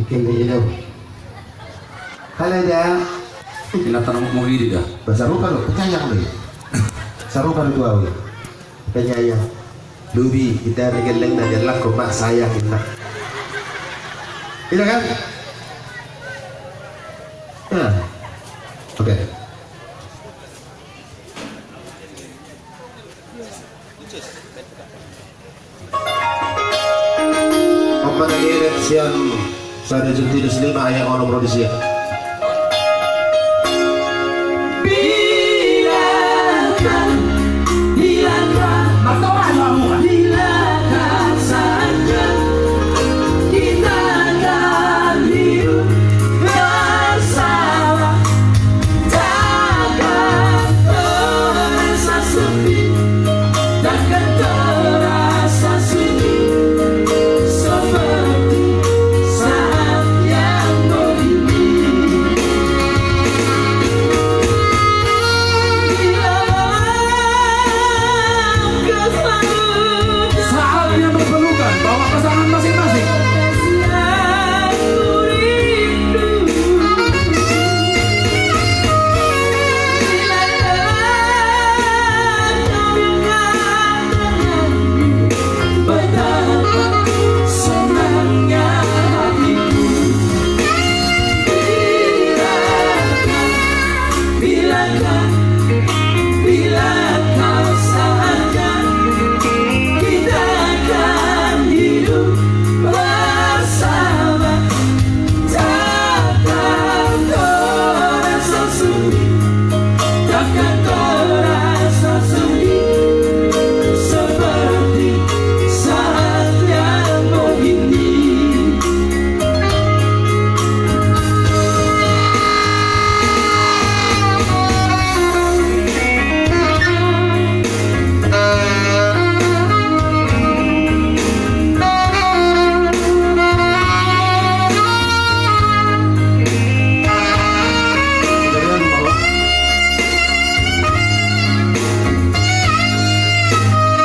bikin ini dong. Kalau dia Binatang mau diri dah. basarukan lo, penyayang lo. Sarukan itu awi. Penyayang. Lubi kita regeleng dan adalah koma sayang kita. Iya kan? Ya. Oke. Apa nagirit siang sada junti lima ayat orang produksi.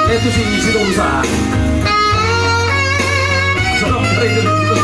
Itu sih isi usaha. Salam dari itu.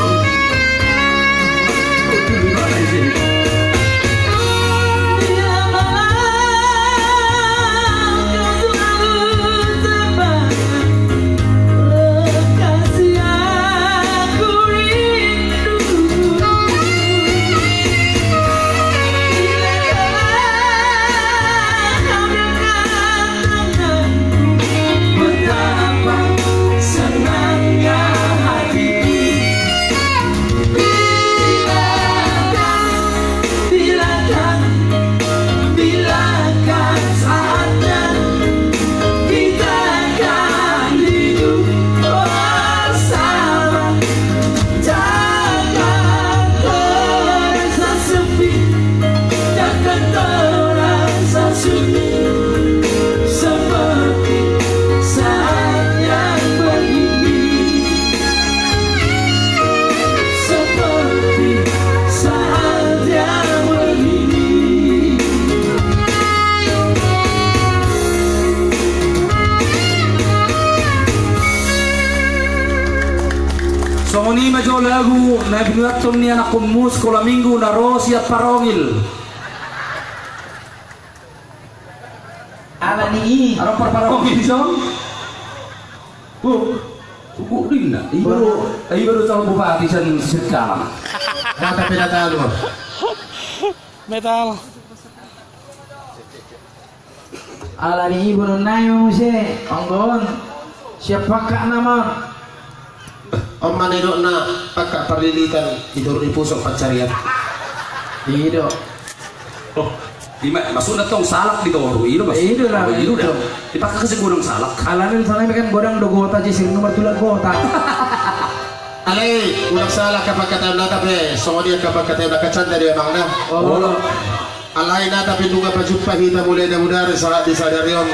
So ni majo lagu na binuaton niya na kunmus kola minggu na Rosi at Parongil. Ala ni Ano Parongil song? Suku din na. Ibaru sa bupati sa Sitkalang. Kata pinatalo. Metal. ala ni ibu nayo se anggon siapa kak nama Om maniro na pagkaparilitan tidur di pusok pancarian. ido Oh, masunat tong salak dito oro ilo mas. Ido lah, Ido ido. dah. Dipakai kasi gurang salak. alanin sana kan godang do gota je sing nomor tulak gota Alay, ulang salah kapag katayo na tabi, so dia kapag katayo na kacanda dia mang na. oh Alay na tapi dunga pajumpa kita mulai na mudar saat disadarion.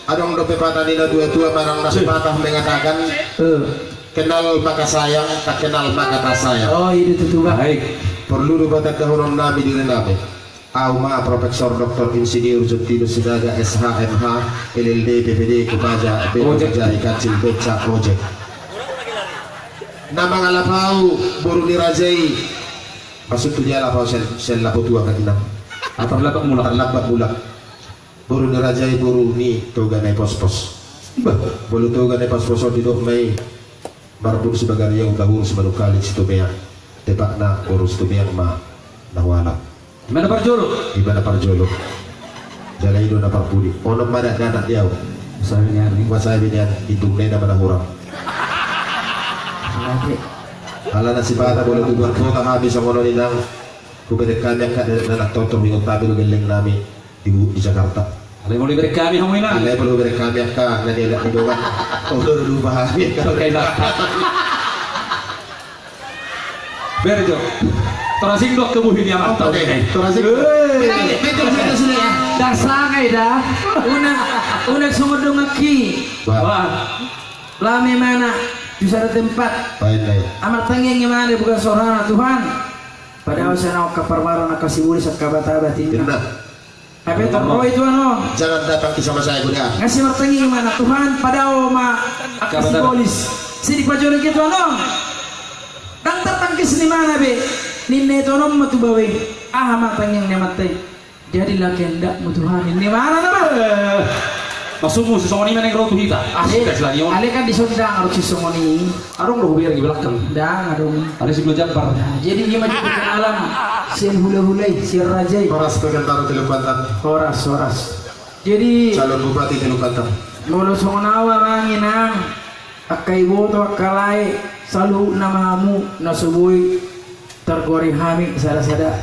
Adong dope patanina dua-dua marang nasi patah mengatakan kenal maka sayang, tak kenal maka tak sayang. oh itu tuh Baik. Perlu dibatak dahulu nabi diri nabi. Auma Profesor Dr. Insinyur Justinus Sidaga SHMH LLD PPD Kupaja Bekerja Ikan Cilbeca Project. nama ngalapau boru dirajai pasut tu dia lapau sen lapau tua katinam Atau belakang mula. terlambat mulak boru dirajai boru ni toga nai pos-pos bolu toga nai pos-pos di dok mai barbur sebagai yang dahulu sebelum kali situ beang tepak na boru situ beang ma nawala Mana parjolo? di mana parjolo jalan itu na parpudi ono mana dana dia Sabi niya rin. masa binian hitung na mana hurang Lagi. ala na si bata boleh tujuan kota habis ang ono ninang kubedek kami na nagtotong yung tabi ng galing namin di Jakarta. Alay mo libre kami hamoy na. Alay perlu beri kami ka na nila ni doan. Oh dulu bahagia Okay na. Berjo. Terasing dok kebuhin niya mata. Oke, terasa. Betul sini ya. Dasangay dah. Unang sumudong aki. Wah. Lami mana? Di sana tempat. Baik baik. Amat tenging gimana bukan seorang Tuhan. Padahal saya nak kaparbaran nak kasih buli sak kabata-batin. Kena. Tapi terro itu ano. Jangan datang sama saya Bunda. Ngasih martangi gimana Tuhan padahal ma kasih bolis. Sini pajorin gitu ano. Dang tatangkis di mana be? Ninne itu ano matu bawe. Ah matanging ni matay. Jadi laki hendak mu Tuhan ini mana nama? Masumo si Songoni meneng rotu hita. Ale, Asik lagi on. ale kan disondang harus sisongoni. Arong lo biar di belakang. Dang adong. Ada si Jabar. Jadi dia maju ke alam. Si hula-hulai, si rajai. Horas Pegantaro Telukantang. Horas. Jadi Calon Bupati Telukantang. mulu songonawa manginang. Akai boto akalai salu namamu nasuboy tergori hami sada-sada.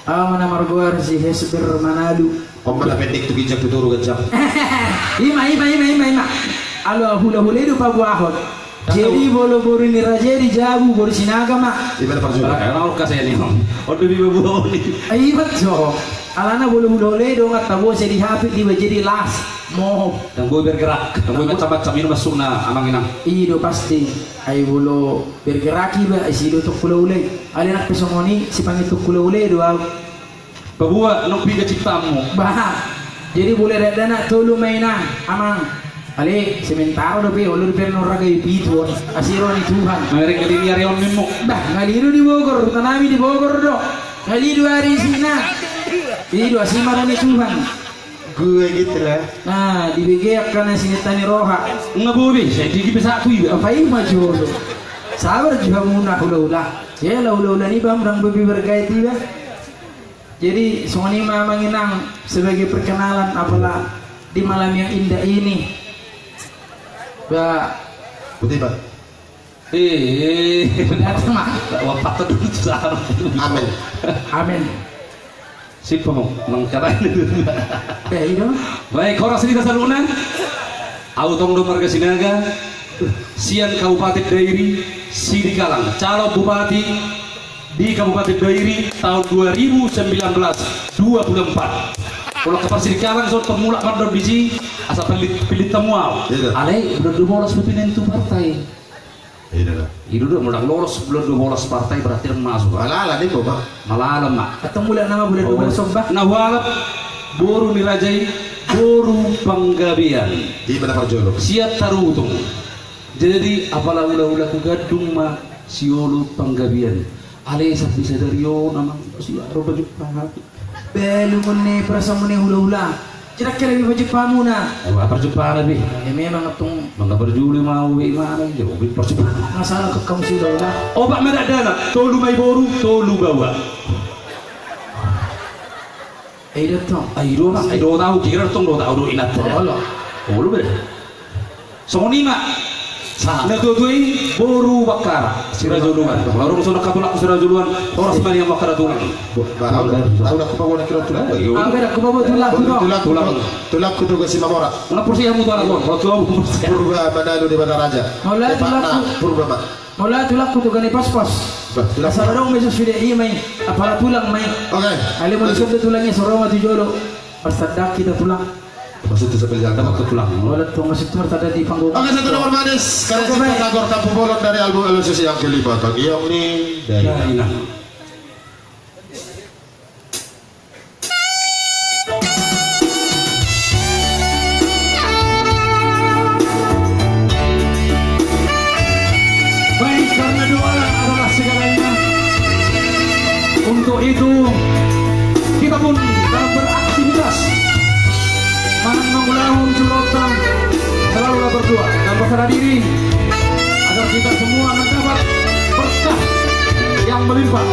Amana margoar si Hesber Manadu. Om mana pendek tu bijak tu turu gajang. Ima. Alo hula-hula itu pa buahot. Jadi bolo-bolo ni raja di jabu bolo sinaga mak. Di mana perjuangan? Orang kasih ni on. Odo di babu ni. Ay betul. Alana bolo-bolo dong at tabo sa dihapit di jadi las. Mo. Dan gue bergerak. Dan gue macam-macam ini masuk na amang inang. Ido pasti. Ay bolo bergeraki ba ay sido tok kula-ulay. Alina pesongoni si pangitok kula-ulay do. Babua nok biga ciptamu. Bah. Jadi boleh dana tulu mainan amang. Ali sementara do pe ulur per noraga itu asiro ni Tuhan. Mereka kali ni arion memo. Bah ngaliru di Bogor, tanami di Bogor do. Ngaliru hari sina. Itu asimara ni Tuhan. Gue gitu lah. Nah, dibegeak kana sinitani roha. Ngabubi, saya tinggi besar tu iba. Apa ini maju? Sabar juga muna hula-hula. Ya hula-hula ni bang rang bebi bergaya tiba. Jadi songoni manginang sebagai perkenalan apalah di malam yang indah ini. Ba Putih Pak. datang mak. Wapat tu susah. Amin. Amin. Siapa mau mengkarai itu? Itu. Baik, orang sini dasar lunan. Autong do Marga Sinaga, Sian Kabupaten Dairi, Sidi Galang, calon bupati di Kabupaten Dairi tahun 2019-24. Kalau ke Sidi Galang so pemula mandor biji asal pilih temuau. Iya. Ale udah 12 pimpinan itu partai. Iya dah. Itu udah mulai lolos belum 12 partai berarti kan masuk. Malala ni Pak. Malalam mak. Atau bulan nama bulan dua sombah. Nah walap boru nirajai boru panggabian. Di mana perjuangan? Siap tarutung. Jadi apalah ula-ula ku gadung ma siolo panggabian. Ale sapi sadario namang si roba jupang. Belum ni prasamune hula-hula. Kira-kira lebih baju pamuna. Apa perjumpaan lebih? Ya memang itong Mangga berjuli mau mana jauh perjumpaan. masalah ke kamu sih hula. Obat medak dana, tolu mai boru, tolu bawa. Itu tuh. Aido nak, aido tahu kira tong do tahu do inat. Allah. Oh lu ber. Songoni mak. Nah tuai boru bakara sirajuluan. Baru musuh nak katulak sirajuluan. Orang semua yang bakara tulang. Tahu dah kupawa nak kira tulang. Angger aku bawa Tulak ku tugas si Mamora. Mana porsi yang mutuan aku? Kalau tuh porsi. Purba Manado di Banda Raja. Maulana tulak ku. Purba Mak. Mula tulak ku tuh gani pas-pas. Tulak. Asal dong meso sudah iya main. Apala tulang main. Oke. Ali mau disebut tulangnya sorong mati jolo. Persadak kita tulang. Maksud itu sambil jalan. Dapat ke tulang. Wala tuh masih tuh ada di panggung. Oke, satu nomor manis. Karena Oke, kita baik. Tagor Kampung Bolon dari album Elusus yang kelima. Bang Iyong nih. Ya inang. Baik karena doa untuk itu kita pun dalam beraktivitas mengulang jurotan selalulah berdoa dan berserah diri agar kita semua mendapat berkah yang melimpah.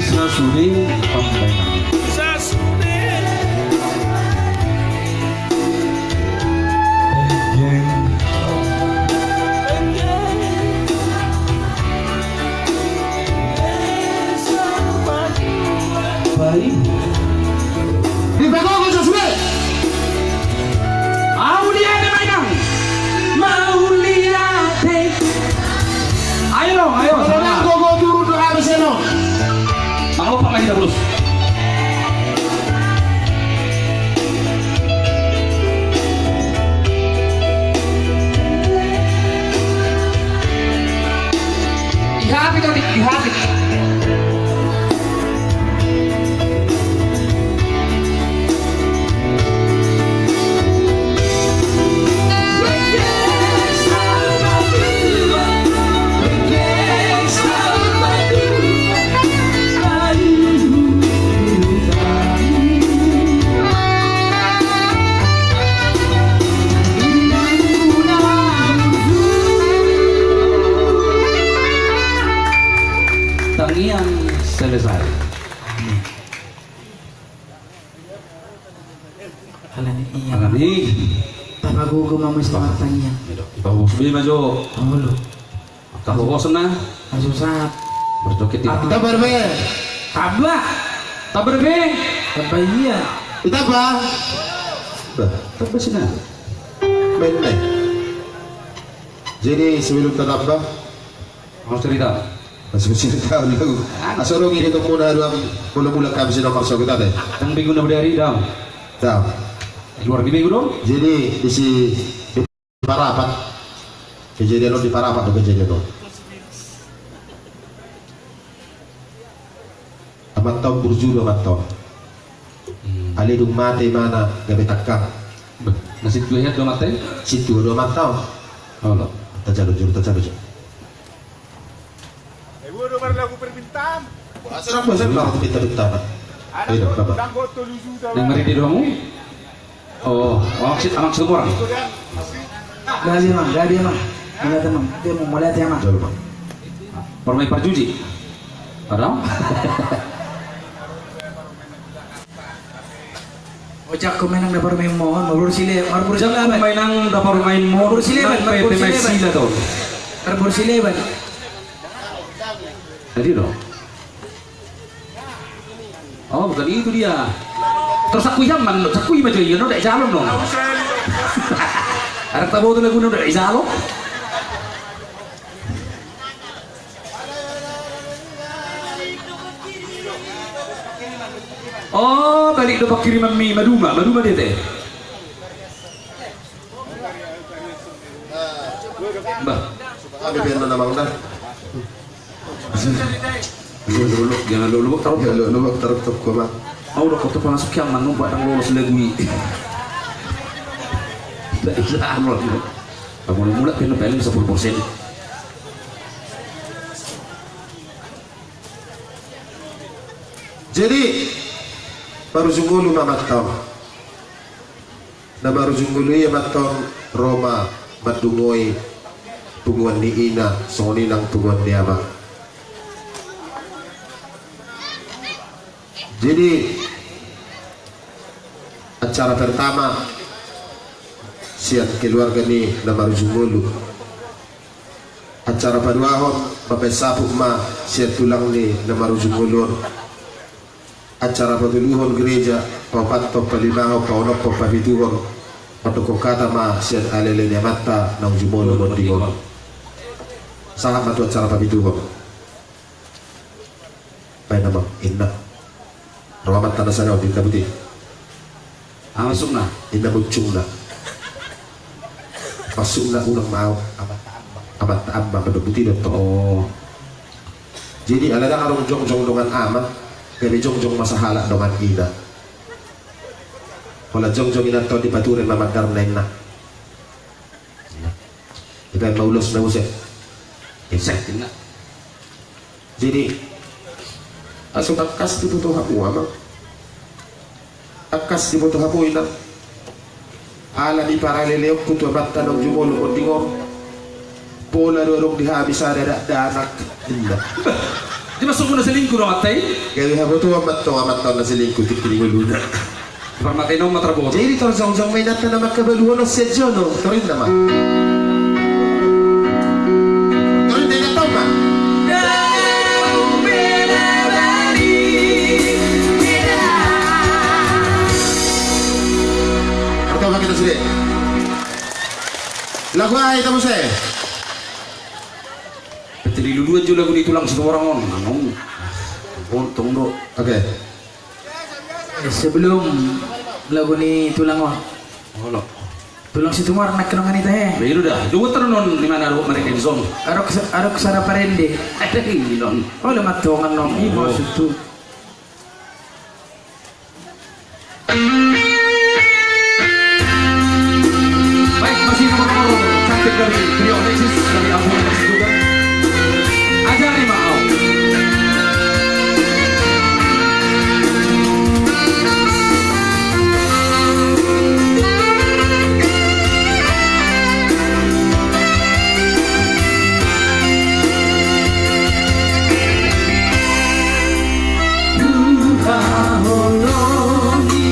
Sasuning pembayaran. Baik. Dipegang ke sesuai. Mau lihat deh mainan. Mau lihat deh. Ayo dong, ayo. Orang gogo turun doa beseno. Mau apa lagi terus? Ihati tadi, ihati. Alani iya. Alani. Tapagugo mamo sa martangnya. Bawa sebi maju. Awalo. Tahu bosan nah. Asusat. Berjoget tidak. Kita berbe. Taba. Tak berbe. Taba iya. Kita apa? Tak bersina. Main main. Jadi sebelum tetap Mau cerita. masih cerita dulu. Asal ini itu muna dua mula-mula kami sudah masuk kita deh. Tang minggu na dari daw. Tahu. Luar di minggu dong. Jadi di Parapat kejadian di Parapat tuh kejadian tuh. Amat tahun berjulu amat tahun. Ali dung mati mana gabe takak. Nasi tuh ya dong mate. Situ dua amat tahun. Oh lo. Tajalu juru tajalu juru. Ibu udah baru lagu permintaan. Asal apa sih kalau kita ditanya? Tidak apa. Dan botol lusu dah. Yang mari di doang. Oh, maksud orang. Gabi mang. Melihat mang. Dia mau melihat ya mang. Jauh bang. Permain perjuji. Padahal. Ojak kumenang dapat main mohon, mabur sile, mabur sile Jangan apa? mainang dapat main mau Sileban, PT main sila tuh. Mabur sile ban. Jadi dong. Oh, bukan itu dia. Terus aku yaman, aku ima jadi, no, dari jalon dong. Ada tahu tuh lagu no dari jalon. Oh, balik dapat kiriman mie maduma dia teh. Bah, Kami biar mana bang dah. dulu, jangan dulu taruh. Ya lu taruh tuh gua mah. Mau udah kau masuk yang mana buat yang lolos lagu ini. Tidak bisa ambil. Kamu mulai kena paling 10%. Jadi baru junggulu mamatong. Na baru junggulu ya matong Roma madungoy tunguan ni ina soni nang tunguan ni ama. Jadi acara pertama siat keluarga ni na baru junggulu. Acara paduahon bapak sapuk ma siat tulang ni na baru junggulu. Acara patuluhon gereja papato palimaho paunok papituhon patoko kata ma sian alele ni mata nang jumolo bondigon sangat matu acara papituhon pai nama inna rawamat tanah sana di kabuti Masuk nah. inna bucungna masukna ulang mau amat amba pedobuti dotto. Oh, Jadi ala dah arong jong dongan amat kaya jong masahala dongan ina. Wala jong ina to di paturin mamadar na ina. Iba maulos na usap. insek tina. Jadi asal akas di butuh hapu amang. Akas di butuh hapu ina. Ala di paraleleo kutu abatta ng jumolo kontingo. Pola dorong dihabis ada anak indah. Di masuk mo na sa lingko no atay. Kaya hapo to amat na silingkot tikiling luna. Permatay no matraboto. Jadi ito sa may nata na makabaluhan ng sedyo no. Torin naman. Torin tayo na to ma. Ito ba kita sili? Lagu ay ito mo siya. Diluluan juga lagu itu langsung orang on. Anong. Untung do. Oke. Sebelum lagu ni tulang wah. Oh lo. Tulang si tumar nak kenangan itu Begitu dah. Dua ternon di mana ro mereka di zone. Arok sana parende. Ini non. Oh lemat tongan nom ini maksud tu. Baik, masih nomor cantik dari Trio Alexis dari album juga. Ajari mau. Duka holongi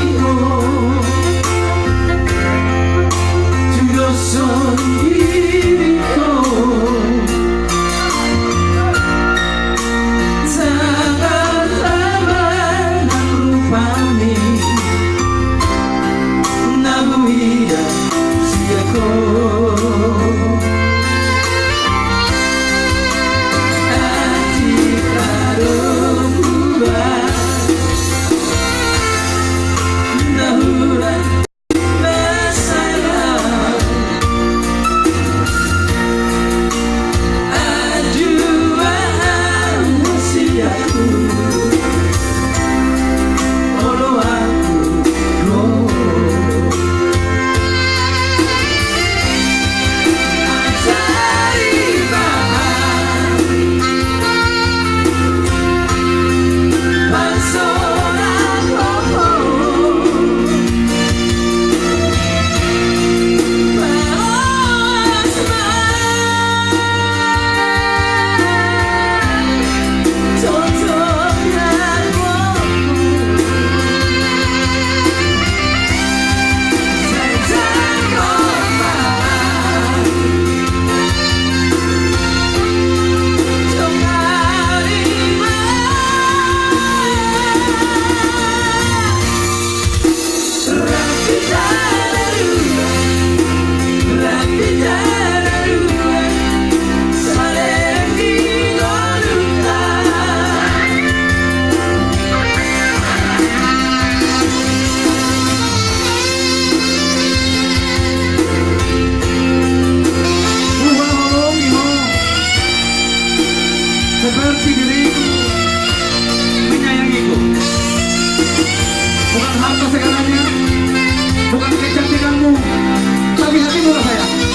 bola saya.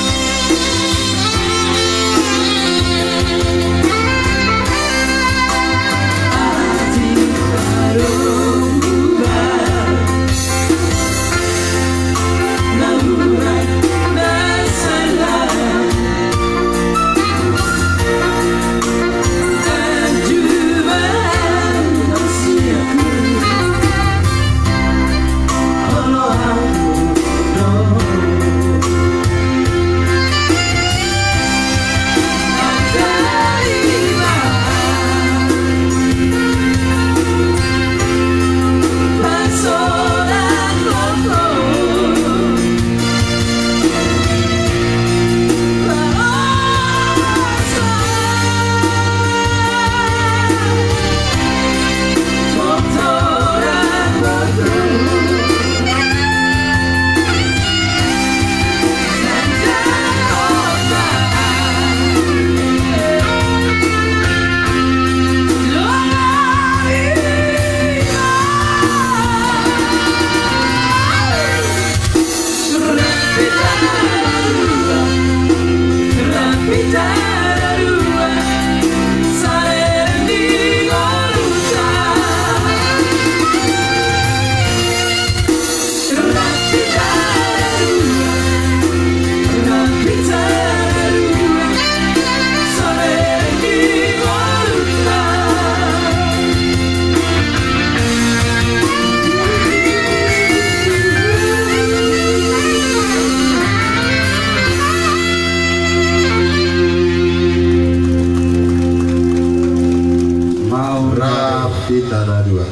Rapi tanah dua.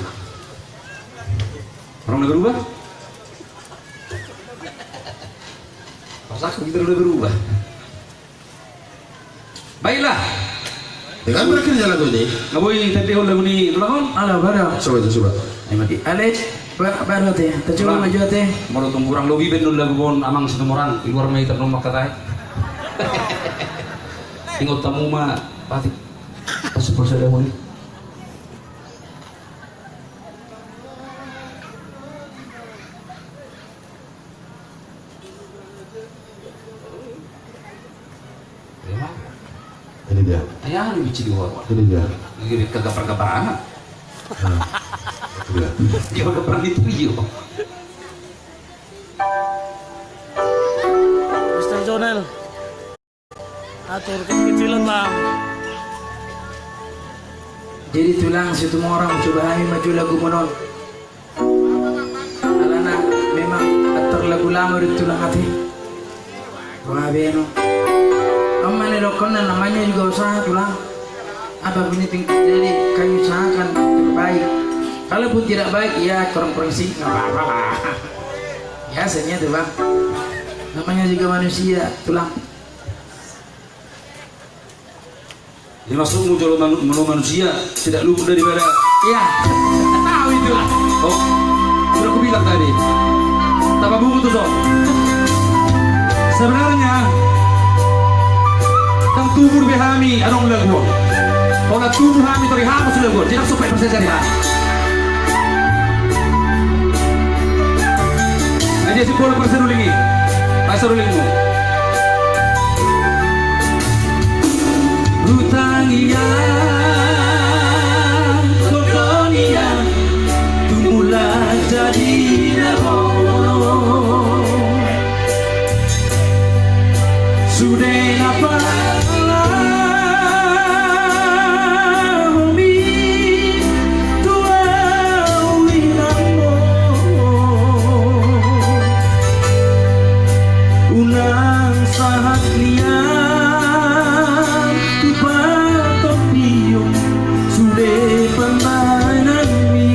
Orang udah berubah? Pasak kita udah berubah. Baiklah. Dengan berakhirnya lagu ini, Ngaboy tadi udah muni ulahon. Alah bara. coba. Ayo mati. Ale baru teh. Tercoba maju teh. Mau tunggu kurang lebih ben udah bon amang satu orang di luar mai ternomah katanya. Tinggal tamu mah pati. Pas proses mau ini. Ini dia. Ayah lu bici di luar. Ini dia. Lagi kegapar-gaparan. Dia. Dia udah pernah itu yo. Mr. Jonel. Atur kecil-kecilan bang. Jadi tulang situ orang coba kami maju lagu monon. Alana memang atur lagu lama di tulang hati. Wah beno. Amma ne lokon namanya juga usaha tulang. Apapun itu jadi kami usahakan terbaik. Kalaupun tidak baik ya kurang-kurang sih nggak apa-apa lah. Biasanya tuh bang. Namanya juga manusia tulang. Dimaksud muncul manusia tidak luput daripada Iya. Tahu itu. oh sudah aku bilang tadi tanpa buku tuh sob sebenarnya yang tubuh behami ada ulah gua kalau tubuh hami tori hamu sudah gua tidak supaya persen dia aja si bola persen ulingi pasar ulingmu Hutangnya Kokonia Tumulah jadi nabo Sudah apa Unang sahat liat sudah pembanami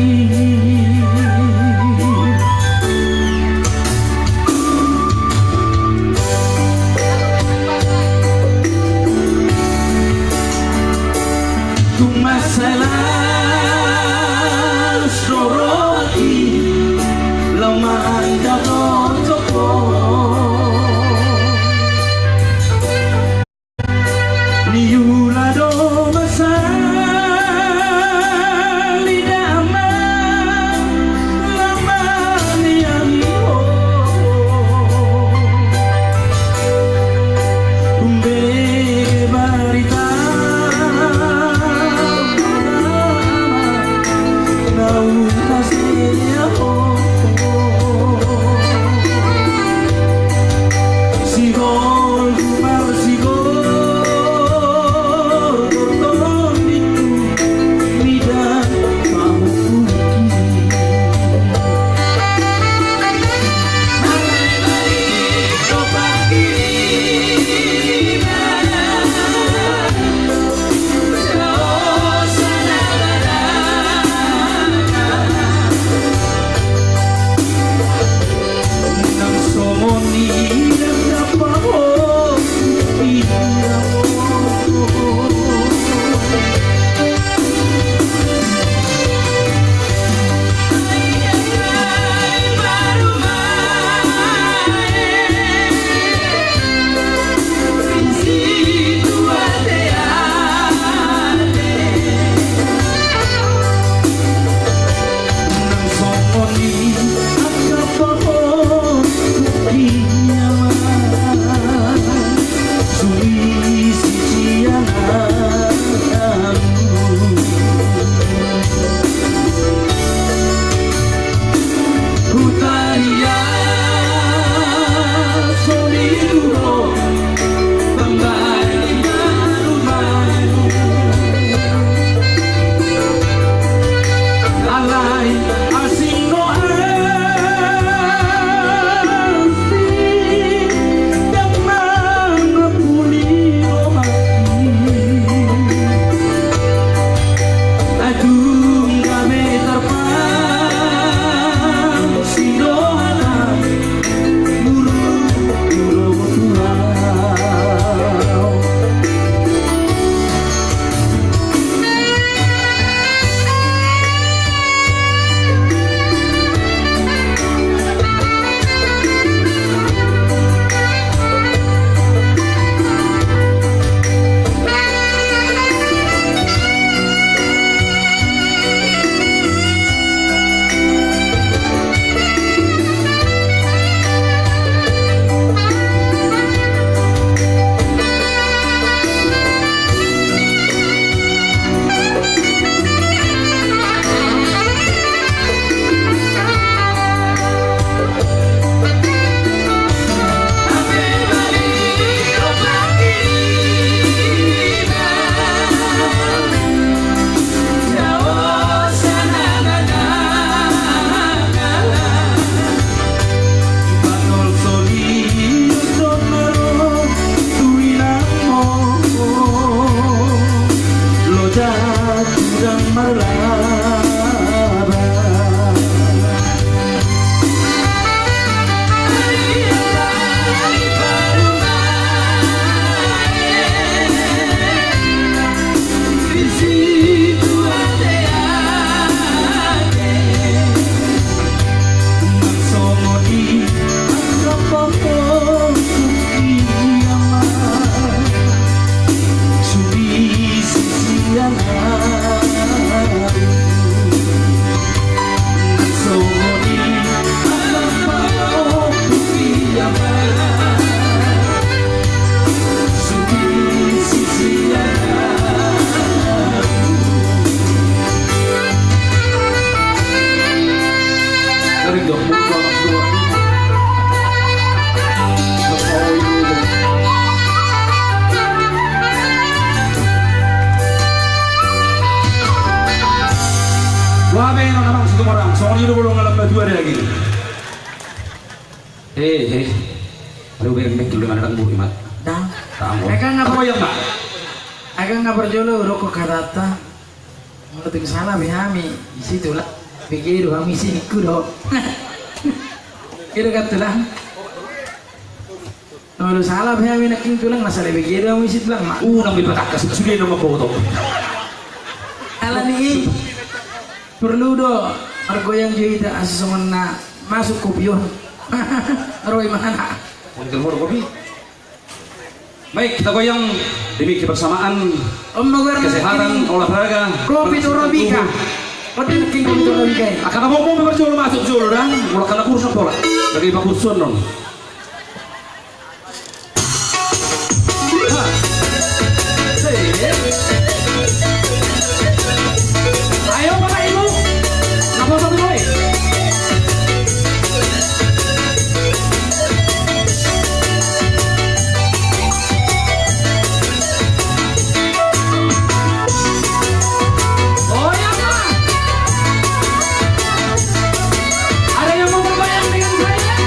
Derek dong. Wah, no naman sa tumarang. So, ano yung ngalam na dua lagi? Aduh, beng dulu mana tangguh imat. Dah. Tangguh. Eka ngapa? Apa yang mak? Eka ngapa jolo rokok karata. Menurut sana behami di situ lah. Begitu kami sini kudo. Kira kata lah. Kalau salah behami nak tulang masalah begitu kami situ lah mak. Nang dipatakas sudah nama foto. Alah ni perlu do argo yang juita asisongan na masuk kopion. Roy mana? Mungkin mau kopi. Baik, kita goyang demi kebersamaan, kesehatan, olahraga. Kopi Torabika. Kopi king kopi Torabika. Akan mau berjual masuk jual dah. Mulai karena kursus pola. Lagi pak kursus dong. Ayo bapak ibu, nama satu boy. Oh ya kak, ada yang mau berbayang dengan saya?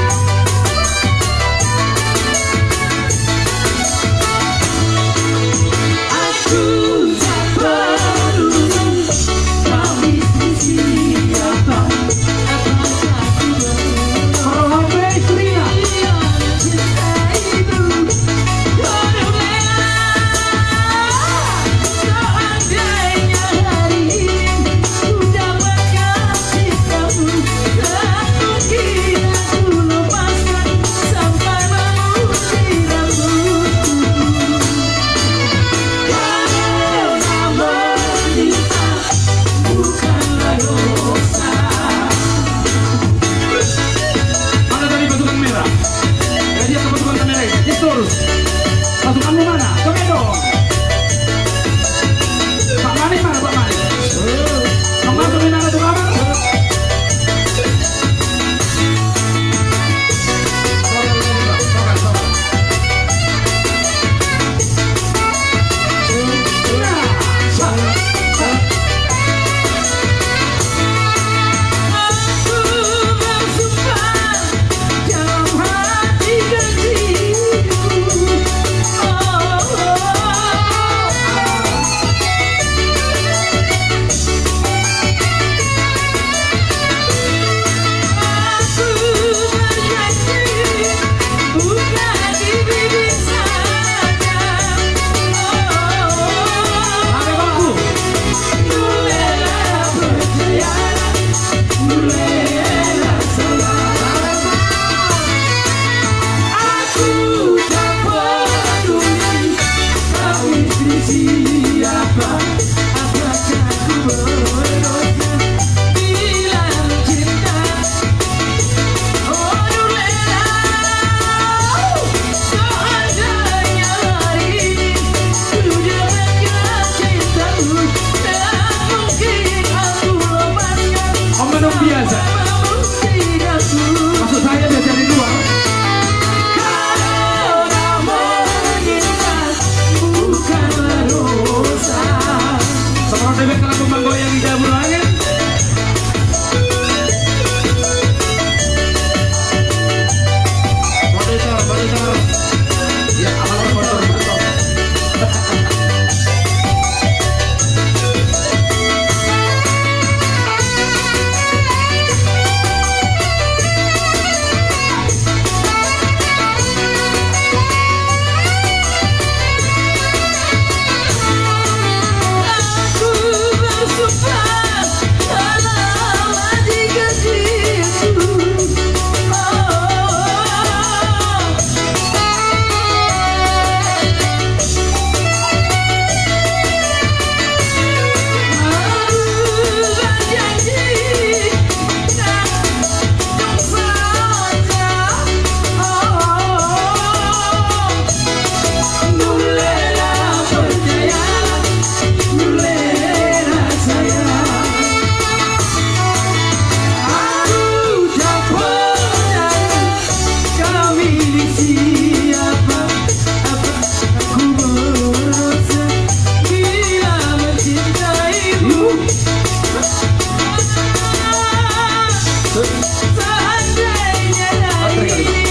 Seandainya Antri kali.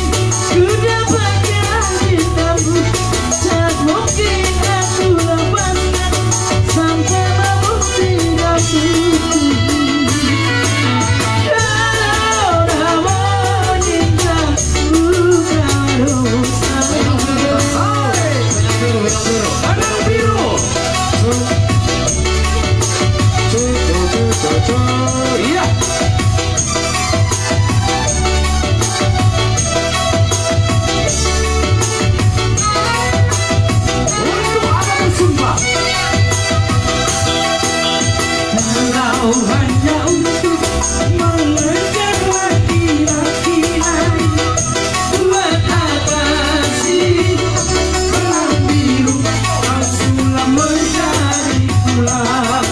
ku dapatkan cintamu, tak mungkin aku lepaskan sampai membuktikanmu. Kalau namun cintamu harus Hai, benang biru. Iya. Untuk apa bersumpah? Kalau hanya untuk mengejar laki-laki lain, buat apa sih benang biru kau sulam mencari pulang?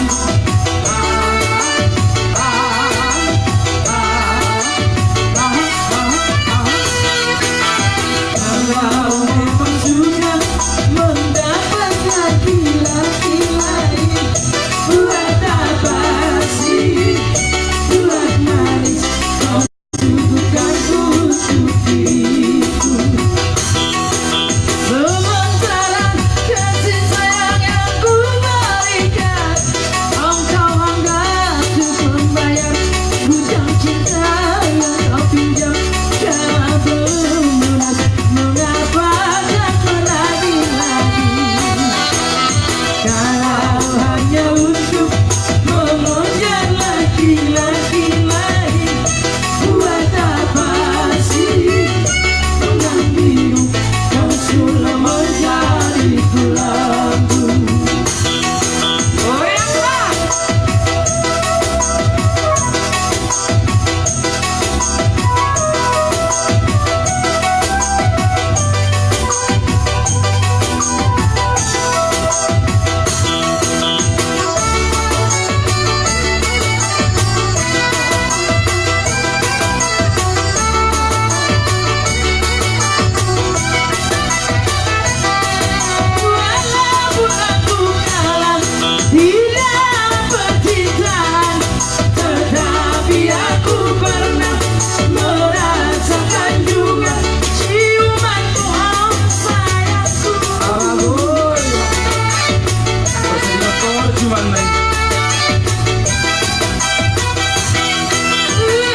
Kalau memang sudah mendapat laki-laki lain, buat apa sih buat manis kau tubuhkan putihku? Sementara kasih sayang yang ku berikan, engkau anggap cukup membayar hutang cinta yang kau pinjam. Kalau belum lunas, mengapa tak berlagi-lagi? Kalau hanya untuk mengejar laki-laki lain, buat apa sih benang biru kau sulam menjadi tulangku? Goyanglah! Walaupun aku kalah di dalam percintaan, tetapi aku pernah merasakan juga ciumanmu, oh sayangku. Cuman main.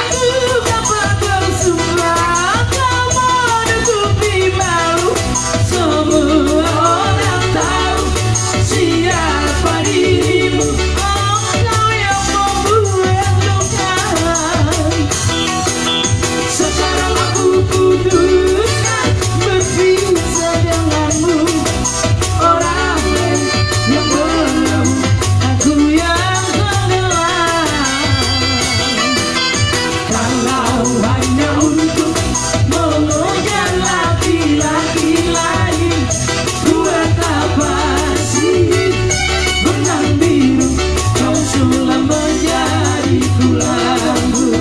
Aku dapat bersumpah kau menutupi malu, semua orang tahu siapa dirimu, engkau yang membuat luka. Sekarang aku putuskan berpisah denganmu, orang lain yang belum, aku yang tenggelam. Kalau hanya untuk mengejar laki-laki lain, buat apa sih benang biru kau sulam menjadi tulangku?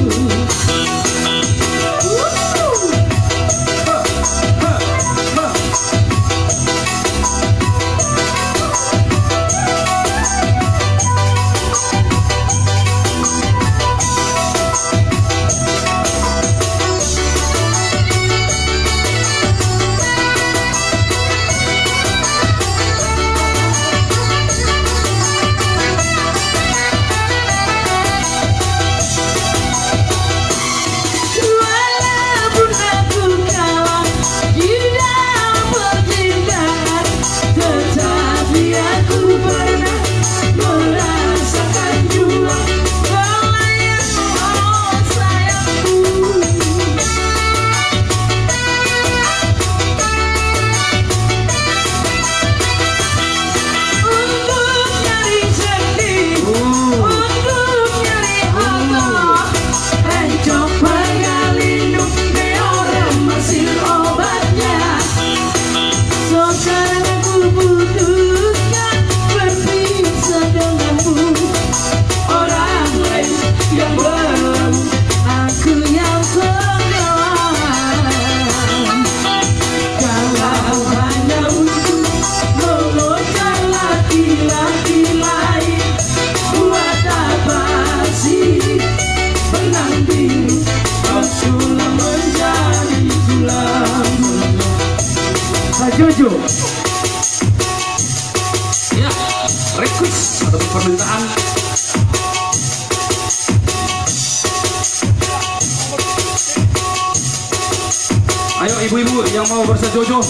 Ayo ibu-ibu yang mau bersejojo.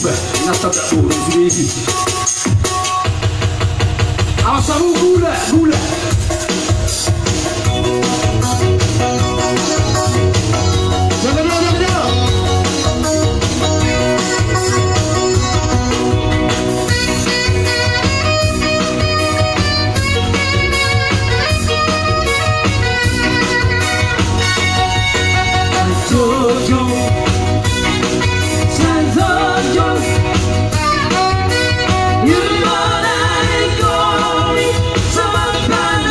Bah, nata tak burung sudah isi. Awas kamu gula. Jangan dulu. Jojo Sanzojo You wanna go me so I'm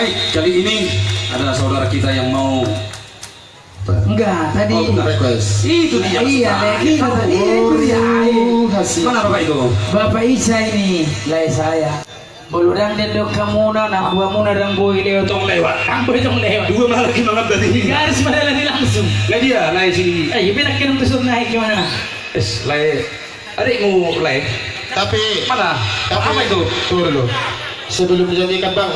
Baik, kali ini ada saudara kita yang mau Enggak, tadi Oh, bukan. request. itu dia. iya, kita tadi itu dia. Hasil. Mana Bapak itu? Bapak Isa ini, lai saya. Boludang dan dok kamu na gua muna dan boy lewat tong lewat. Kamu tong lewat. Dua malah lagi malam tadi. Garis padahal ini langsung. Lah dia, lai si Bilang kan tusuk naik gimana? lai adikmu lai. Tapi Mana? Apa itu? Tunggu dulu. Sebelum menyanyikan bang,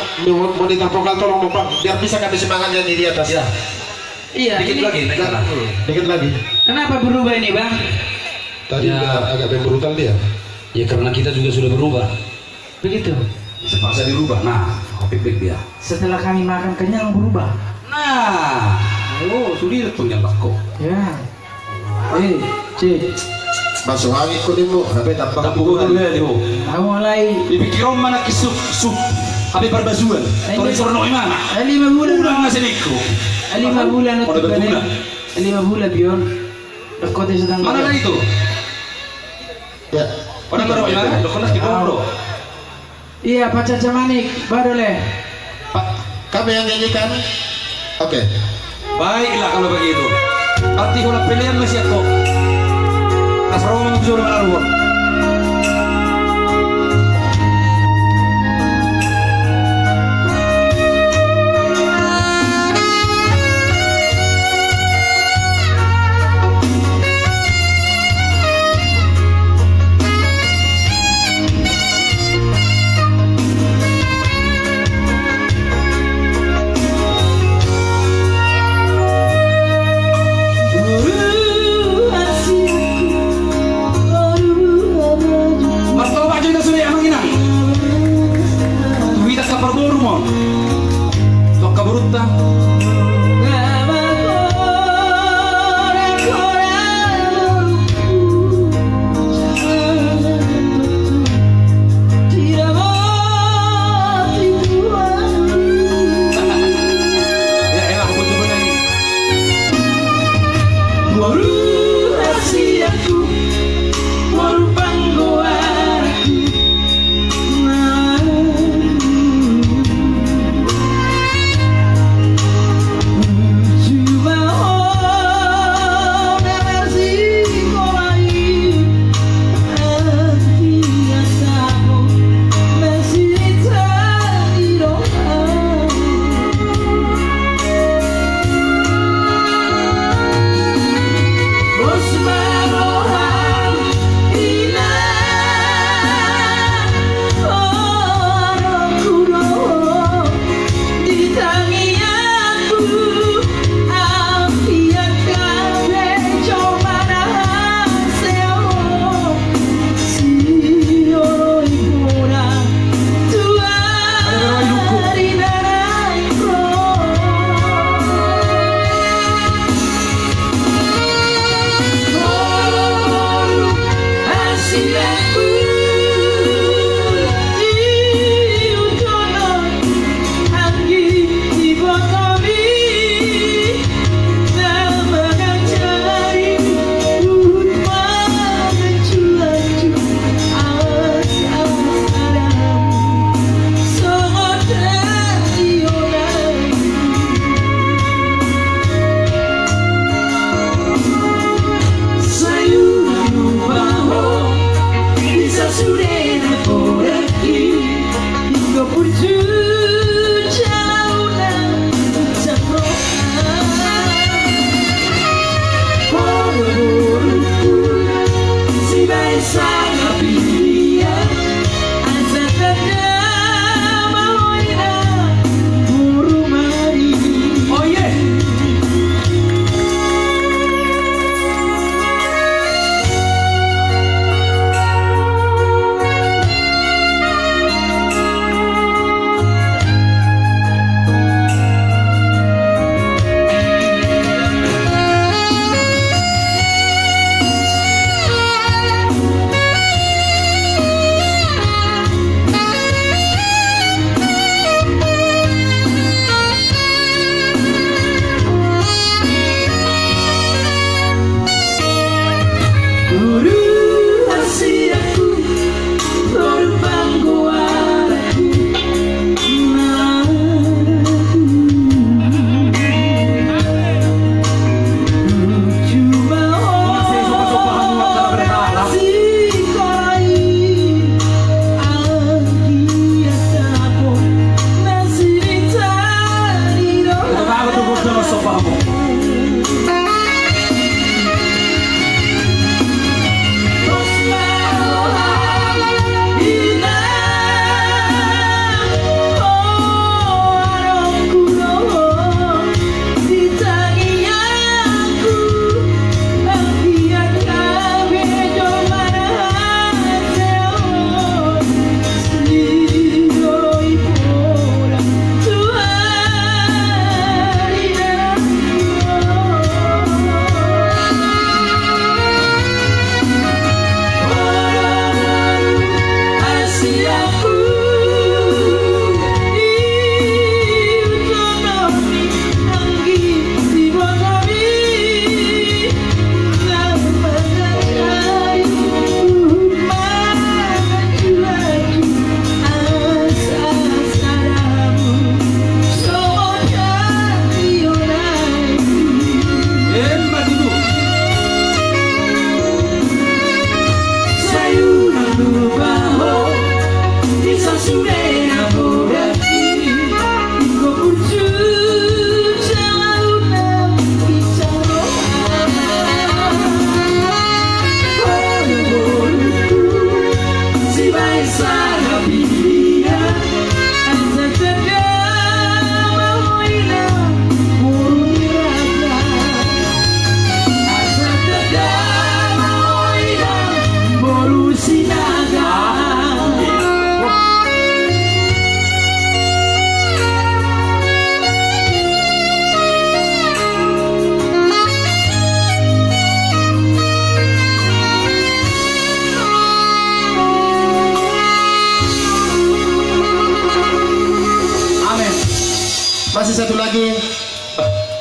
monitor vokal tolong dong bang, biar bisa kami semangat nyanyi di atas. Ya, Iya, dikit ini lagi naik sana. Dikit lagi. kenapa berubah ini bang? Tadi Ya. agak brutal dia. Ya karena kita juga sudah berubah. Begitu. Sepaksa dirubah. Nah, kopi dia. Setelah kami makan kenyang berubah. Nah, oh sudah tuh yang kok. Ya. Cik. Masuk angin ko din mo. Tapi tampang Tak pukul dulu ya, Dewo. Aku mulai Dipikirom mana kisuk sup. Habis barbasuan. Torre sorno mana? 5 bulan. Udah nggak seniku. 5 bulan Pada untuk berguna. 5 bulan Bion. Kota sedang Mana lah itu? Ya. Pada baru mana? Lo kena di bawah. Iya, Pak Caca Manik, baru leh. Pak, kami yang nyanyikan. Oke. Baiklah kalau begitu. Arti kalau pilihan masih aku. Asrama mengusur menaruh. Hasilku baru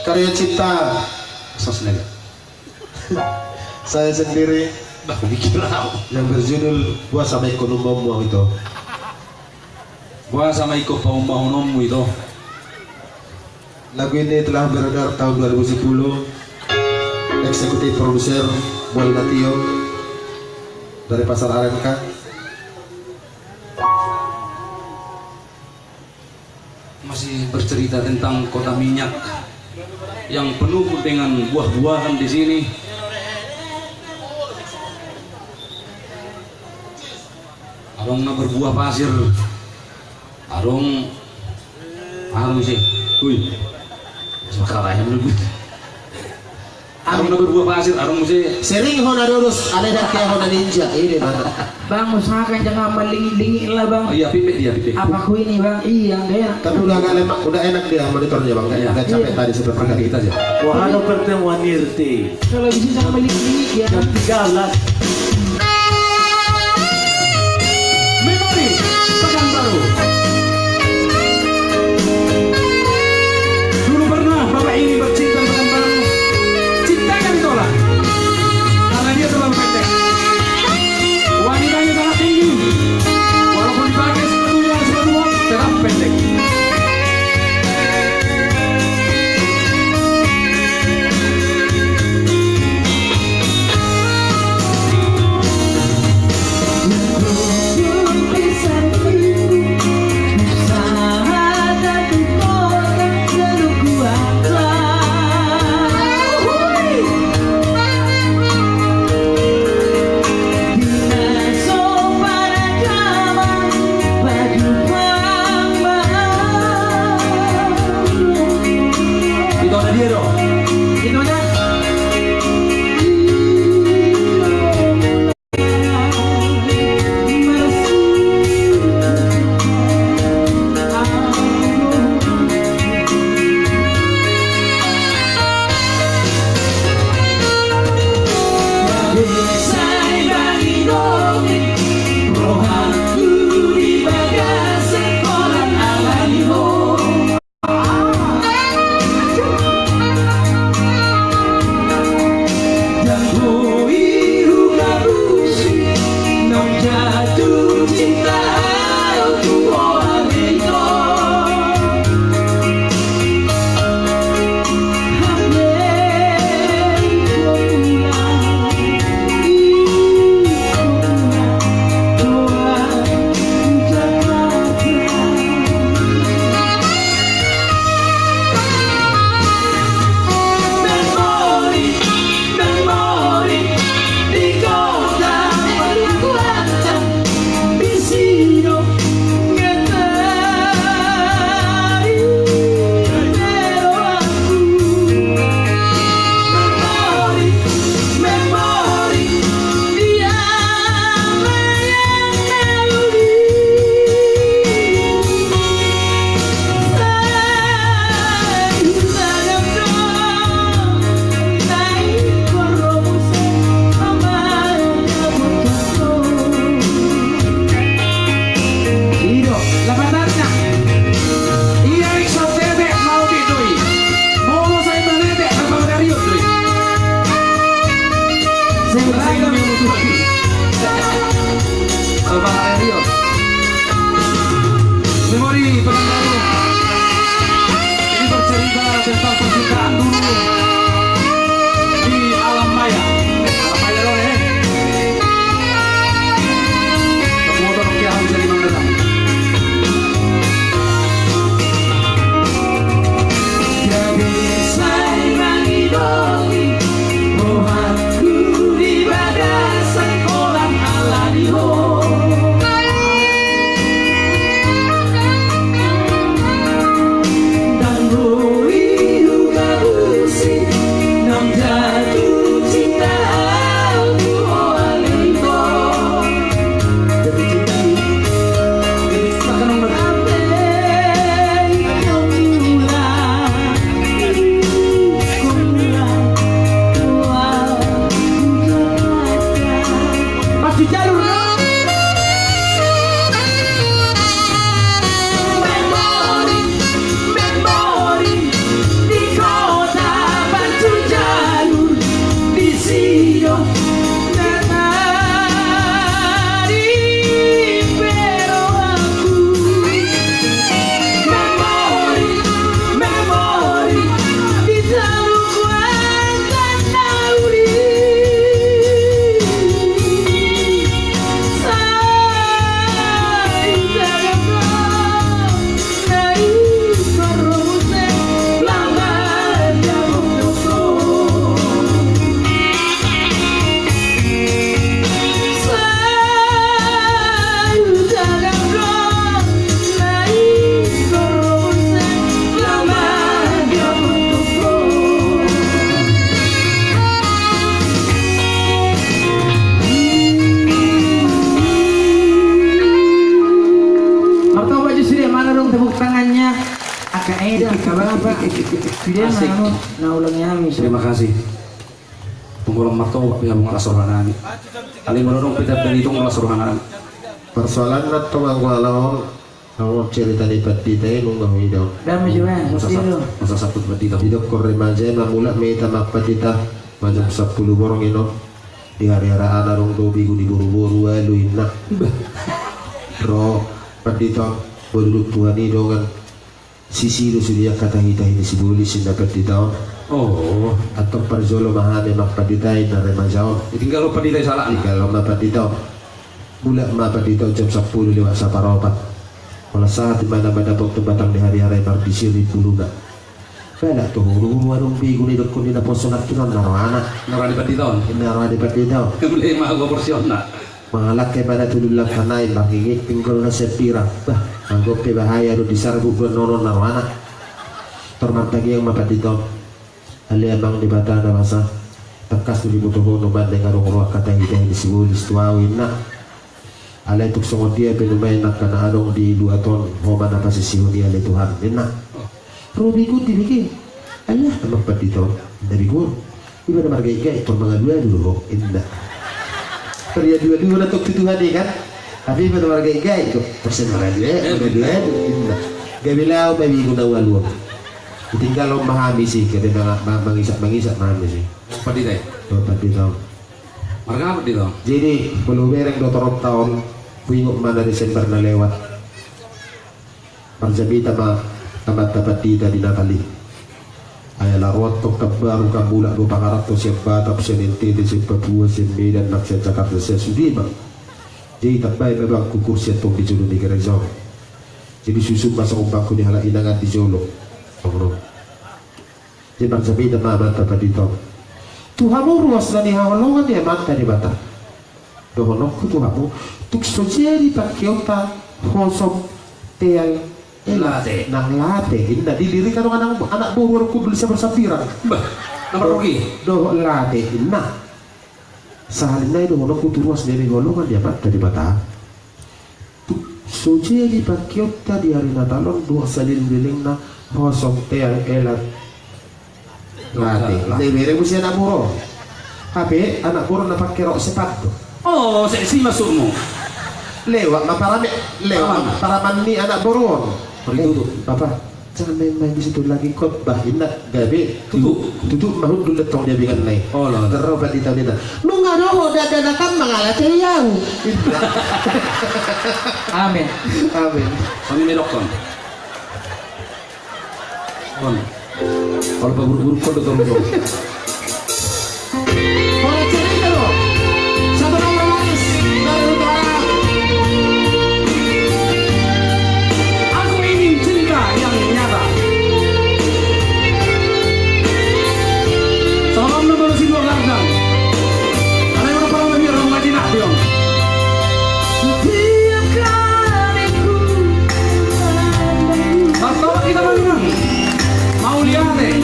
karya cipta Sosnega. saya sendiri Bah, bikin apa? yang berjudul Buah sama Ekonomomu itu. Gua sama ikut mau-maumu itu. Lagu ini telah beredar tahun 2010. Eksekutif produser Boy Natio dari Pasar RMK. Masih bercerita tentang kota minyak yang penuh dengan buah-buahan di sini. Arong na berbuah pasir. Arong sih. Wih. Sekarang belum. Arong na berbuah pasir. Arong sih. Sering hona lurus, ada dan kayak hona ninja ini mana? Bang, usahakan jangan melingi-lingi lah bang. Oh iya, pipik dia, pipik. Apa ku ini bang? Iya, enggak enak. Tapi udah agak lemak, udah enak dia monitornya bang. Iya. Udah capek tadi seperti Pergi tadi. kita aja. Wahana pertemuan Nirti. Kalau bisa jangan melingi-lingi ya. Jam 13. Memori Pekanbaru. Dulu pernah bapak ini bercinta dengan Pekanbaru. Cintanya ditolak karena dia terlalu pendek. Wanitanya sangat tinggi. Walaupun dipakai sepatu bot, tetap pendek. Naulangi kami. Terima kasih. Tunggulang marto ya mga lasorhanan. Alin mo nung pitap dan itong lasorhanan. Persoalan na to ang walaw ang cerita ni patitay nung ngawidaw. Dami juga, mesti lo. Masa sabtu dito. Hidup korremaja mamula may tamak patita macam 10 borong ino di hari-hari anarong dobi di buru-buru aluin na ro patita berduduk Tuhan idongan sisi lu sudia kata kita ini si bulis na patita Oh, atau perjolo mahane mak patita na remajao ditinggal lo paditay salah. kalau ma patita mula ma patita jam 10 lewat saparopat pada saat di mana mendapat batang di hari-hari berdisi di puluna Kaya tuh warung bigo ni dokon ni na posonak kinon naro anak Narani patiton. naro di patita Beli mga proporsion na. mga laki pada tululang kanay makingit pinggol na sepira bah anggap ke bahaya do disarbu nono naro anak termantagi yang mapatito ali abang di bata na masa takas tu dibutuh no bandeng arong ruak kata hidang di sibulis tuawin na alay tuk songot dia penumay nak kana adong di 2 ton homan na pasisiho dia ali Tuhan nina Robi ko dibikin Allah amang patito dari ko iba na margay-gay por mga dua-dua indah Karya dua-dua na tuk tutuhan kan tapi iba na margay-gay ko persen mga dua indah gabilaw babi ko na waluang tinggal lo mahami sih kada mangisak mahami sih Paditay. patito Marga apa dito? jadi belum bereng 2 tahun puingok mana Desember na lewat Parzabita tamat dapat di Natali ayala rotok kabaru kabula do pakarakto siap batap senente de siap Papua siap Medan nak siap Jakarta siap Sudirman jadi tabai memang kukur siap tong di Jolo di Gerezong jadi susun masa umpangku di hala inangan di Jolo jadi Parzabita mamat dapat di tong Tuhamu ruas na ni hawalongan dia mata di bata dohonok Tuhamu tuk sojeri pakiota hosom teal Late. nang late indah dilirik kan anak buruan ku beli sabar-sabiran Bah, nomor rugi. doh late indah sahalina itu honok ku turuas dari golongan dia mata di bata tuk sojeri pakiota di hari Natalon dua salin biling na hosom teal elat late lebere mo siya na buro tapi anak buro na pakai rok sepatu Oh, seksi masukmu. lewat maparame lewat paraman ni anak buro Peritutup. Papa jangan main-main di situ lagi khotbah indah gabe tutup mahut dulu tong dia bikin naik Oh lah. terobat di tahun ini lu nggak ada udah kan mengalah yang Amin. amin Kami medokon. Kon. Kalau buru-buru kau dokter dong. orang cerita loh satu nomor manis dari utara Aku ingin cinta yang nyata. Salam nomor singo gardang. Karena yang pernah lebih orang Madinah biong. Setiap kali ku Tahu kita mana? Mau lihat deh.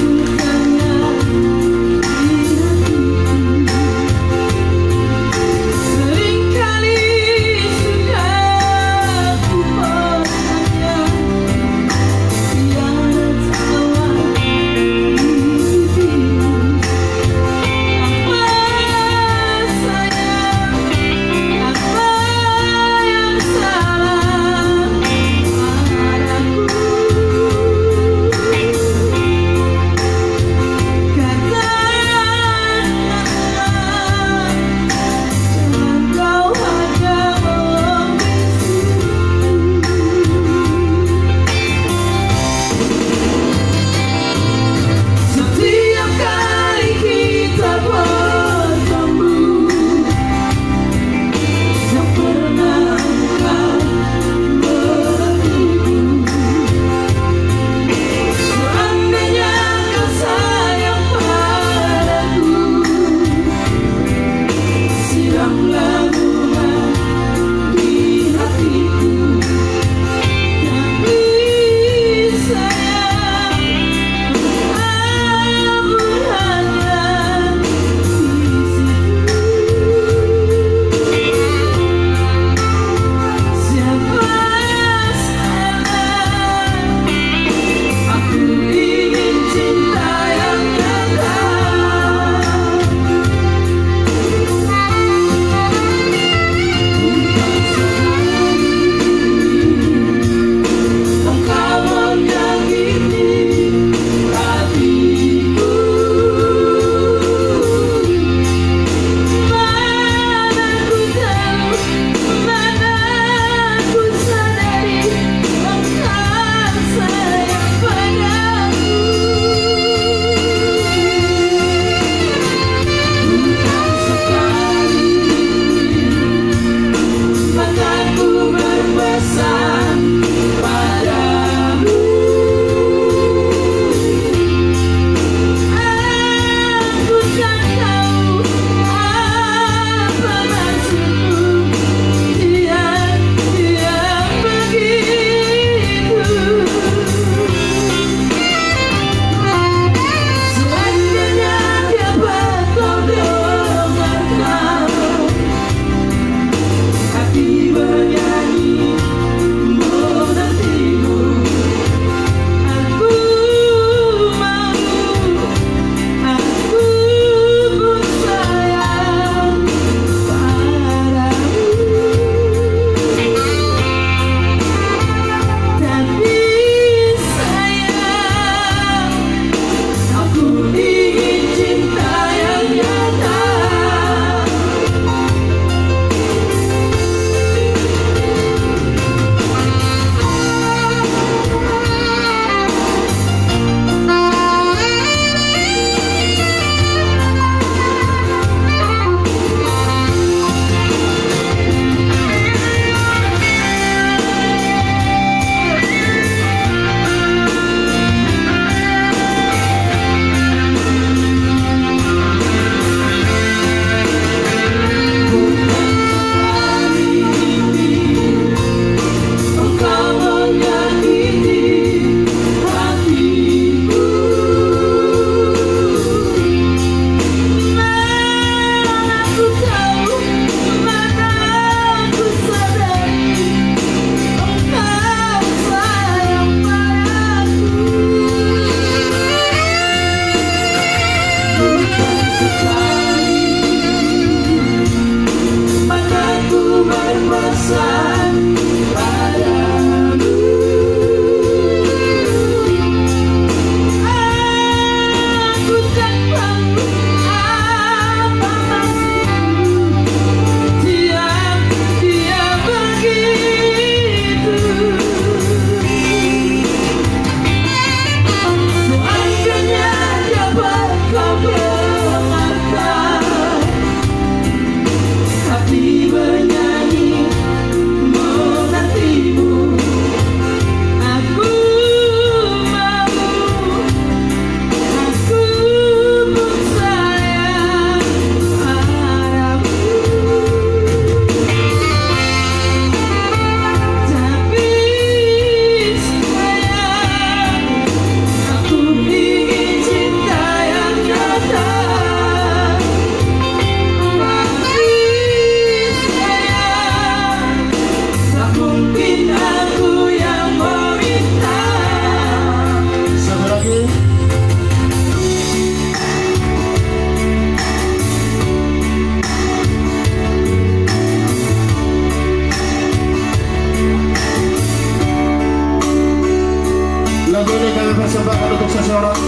persembahkan untuk seseorang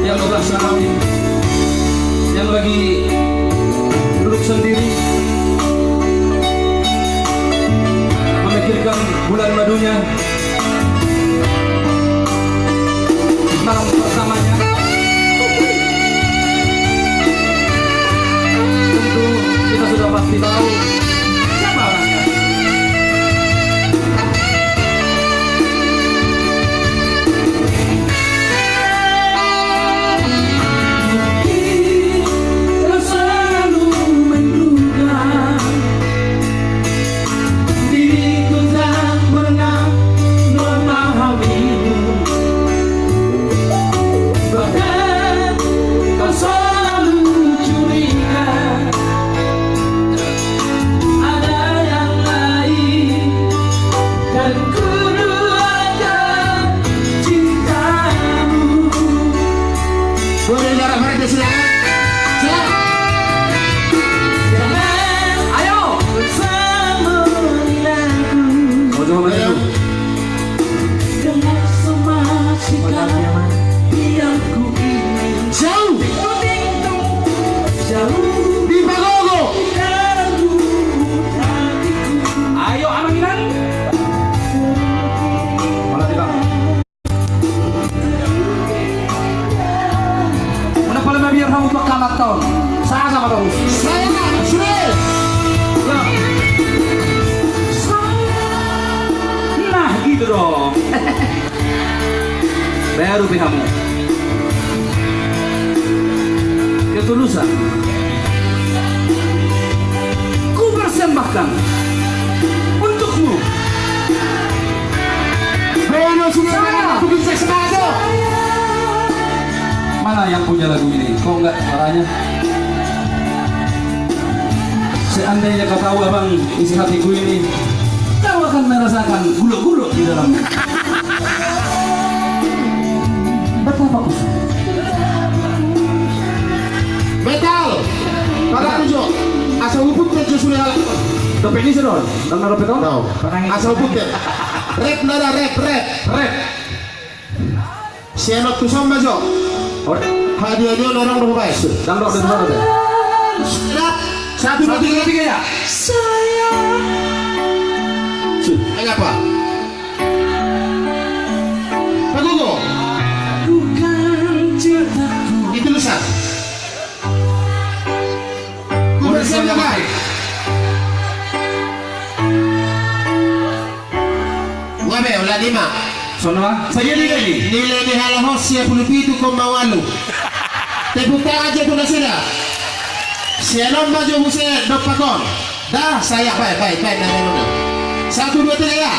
yang bersama yang lagi duduk sendiri memikirkan bulan madunya, malam pertamanya. Tentu kita sudah pasti tahu siapa orangnya. Gitu dong. Baru kamu ketulusan ku persembahkan untukmu. Mana yang punya lagu ini? Kok enggak suaranya? Seandainya kau tahu abang isi hatiku ini, kau akan merasakan gulung-gulung di dalamnya. Betapa kusut. Metal. Para tujuh. Asal hubung kerja sudah halak. Dope ini sedor. Dan dope itu? No. Asal hubung kan. Rap nada rap. Sianot kusam bajo. Hadiah dia orang rumah baik. Dan dope itu mana? Rap. Satu dua tiga ya. Apa? Pagogo. Bukan cintaku. Itu lusa. Kubersiam yang baik. Wabe, ulah lima. Sonoma, saya nilai. Nilai ni halahos siya pulupitu kong mawalu. Tebuka aja tu nasira. Siya nom maju musa dopakon. Dah saya baik na. 1, 2, 3 ya.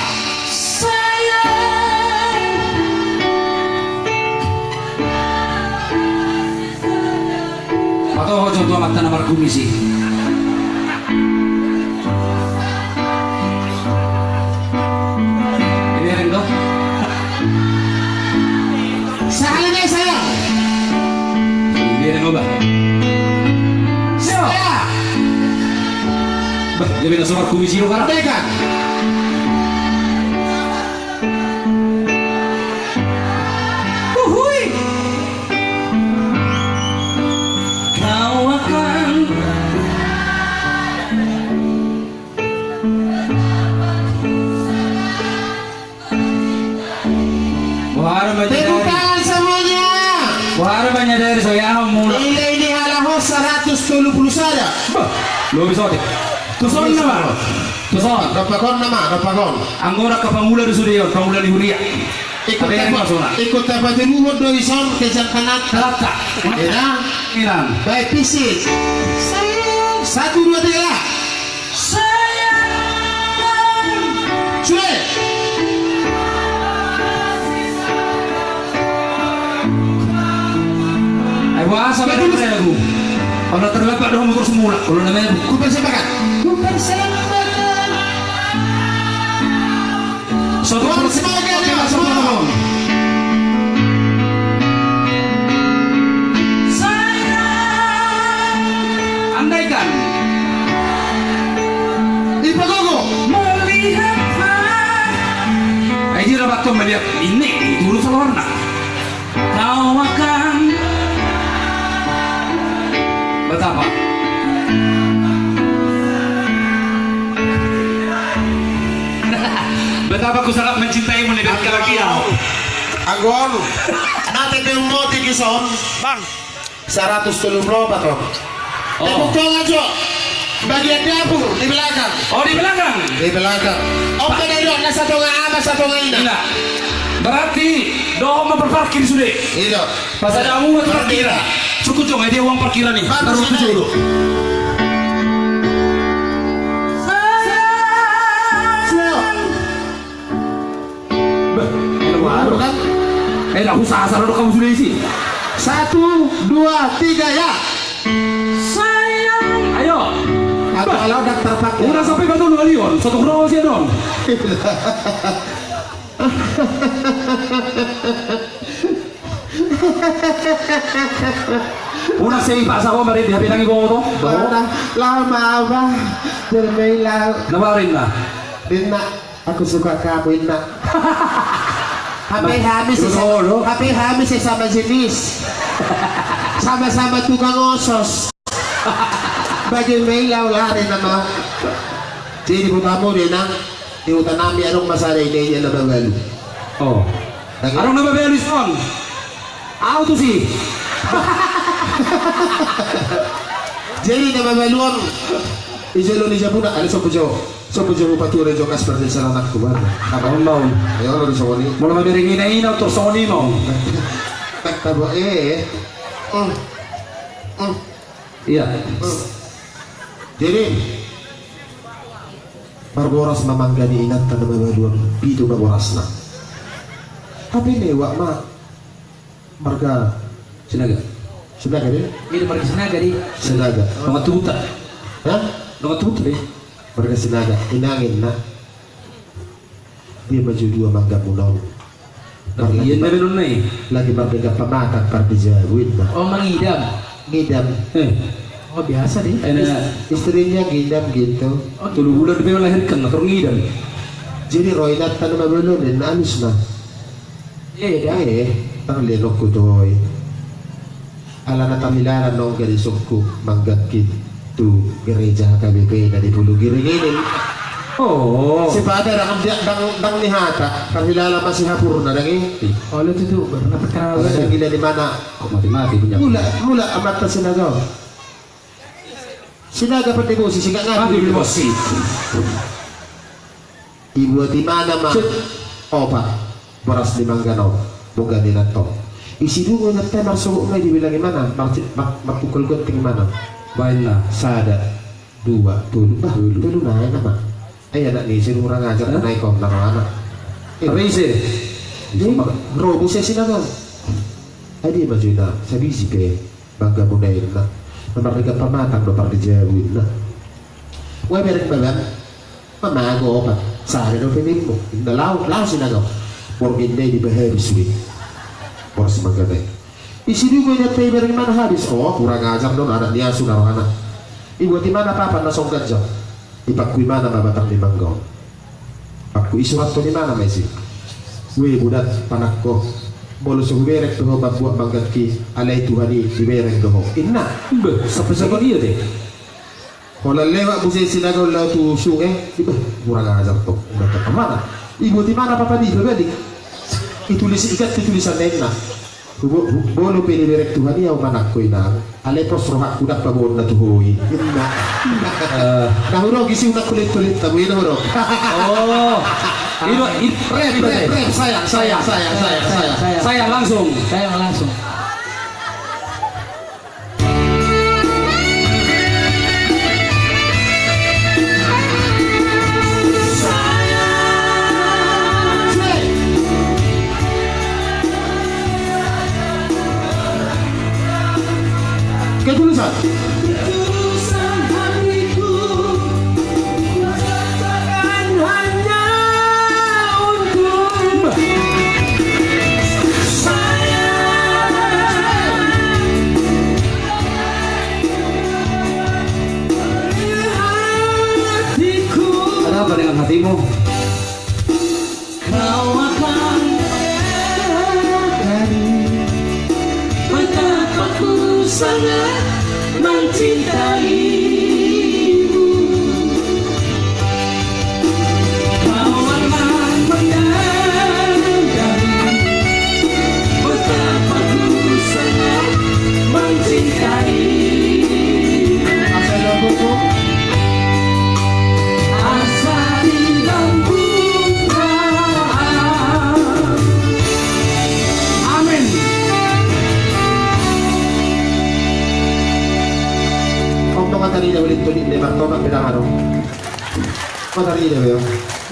Atau hojo tua mata nomor komisi. Ini rendo. Sekali nih saya. Ini coba. Siap. Bah, dia bina sobar komisi lo karena. Tekan. Uhui. Kau akan Wah, Tepuk banyak tangan semuanya. Wah, banyak dari saya mula. Nilai ini halaho 130 saja. Bah, lo bisa deh. Tuson nama. Tuson. Rapakon nama, rapakon. Anggora ke pangula di Sudio, pangula di Huria. Ikut Ada yang apa? masuk, nak? Ikut apa di luhur dari son ke jangkanan. Kelata. Ya. Iran. Baik pisik. Satu dua tiga. Sudah. Ayo wah sampai dari saya aku. Kalau terlepas dah motor semula. Kalau namanya Ku persiapkan. satu Tuan semangat ya semua. andaikan Ipagogo. melihat Aji rapat tuh melihat ini dulu sama warna. kau akan Betapa? Betapa aku sangat mencintaimu nih dan kau. Anggon. Nanti mau tinggi son. Bang, 130 berapa toh? Tepuk tangan aja. Bagian dapur di belakang. Oh di belakang. Di belakang. Om tadi dong, satu nggak satu nggak ini. Enggak. Berarti doh mau berparkir sudah. Iya. Pas ada kamu buat parkiran. Cukup cuma dia uang parkiran nih. Bagus Taruh ini. tujuh dulu. Baru kan? Nak usaha asal kamu sudah isi. 1, 2, 3 ya. Ayo. Atau kalau udah terpakai. Udah sampai Batu Lion. Satu krono sih dong. Una sei pak sama mari di HP nangi bawa to. Lama apa? Termailah. Nawarin lah. Dina, aku suka kamu Dina. Habis sih sama jenis. Sama-sama tukang osos. Bagi mailaw lari nama. Jadi kamu Dina, di hutan nami anong masalah ini na babalu. Oh. Arong nama belis on. Auto sih. Jadi nama baluan. Ijalo ni Jabuna, ali sopo jo pature jo kasper di salanak ko ba? Apa mau? Ayo lo so ni. Mau mabiringin na ina to Sony mo. Tabo Iya. Jadi Barboras memanggani ingat ka nama baluan pitu Barboras na. Tapi mewak ma marga Sinaga. sedaga dia. ini pergi sinaga di Sedaga. Mga tuta. Hah? Mga tuta deh. Marga Sinaga. Inangin na. Dia maju dua mangga mulong. Iya na benon na eh. Lagi berbeda pemakan partijawin na. oh mengidam Ngidam. oh biasa deh Ay na. Istrinya ngidam gitu. Tulog bulan di melahirkan na karong ngidam. Jadi Roy natan na belum din anis na. iya Ang lenok ko doy. Ala na tamilaran nung garisok ko manggagkit to gereja KBP na di pulo giringinin. Oh. Si Father ang dang ni hata kahilala mas si hapur na dangi. oh lu tuh baru dapat kenal Ala na gila di mana? Kok mati-mati punya. Mula amat na sinaga. Sinaga pati mo sisiga nga. Mati bimosi. Ibu di mana ma? Opa. Boras di Manggano. Bukan di nato. Isi dulu nanti masuk may dibilangin mana? Mapukul gunting mana? Bain na. Sada. Dua. Tulu. Tulu na yan nama. Ay anak ni sinurang ngajar na naikong na anak. Raise. Di robo siya sinaga. Ay di ba na? Sabi si Pe. Bangga mo na yun na. Namarga pamatang do par di jawin na. Uy meron ba ba? Mamago pa. Sana do pinin mo. Nalaw sinaga. Morgin day di bahari suwi. Boros maganda. isi juga dia teh dari mana habis. Oh kurang ajar dong anak dia sudah anak. Ibu di mana papa nasong gajah? Ipakku mana babatang di manggong. Aku isurat to di mana mesi? Gue budak panakko. Bolos berek tuh bab buat bangkat ki alai tuhani di bereng doh. Inna. Sampai sekarang iya deh. Kalau lewat musik sinagoga lalu tu sungai, kurang ajar tuh. Udah ke mana? Ibu di mana papa di berbalik? Itulis ikat tulisan lainnya. Bolo pilih berek Tuhan ya manakku ina. Ale pos rohak kudak pabon na tuhoy. Inna. Nahuro gisi unak kulit tabu ina huro. Oh. Rep saya langsung. Ketulusan. Ketulusan hatiku katakan hanya untuk hatiku. Ada apa dengan hatimu? Kau akan betapa ku sangat mencintaimu. Kau akan menyadari betapa ku sangat mencintaimu. Asa di bangku amin. Matari dah boleh tulis lebar tomak bilang anu. Matari dah beo.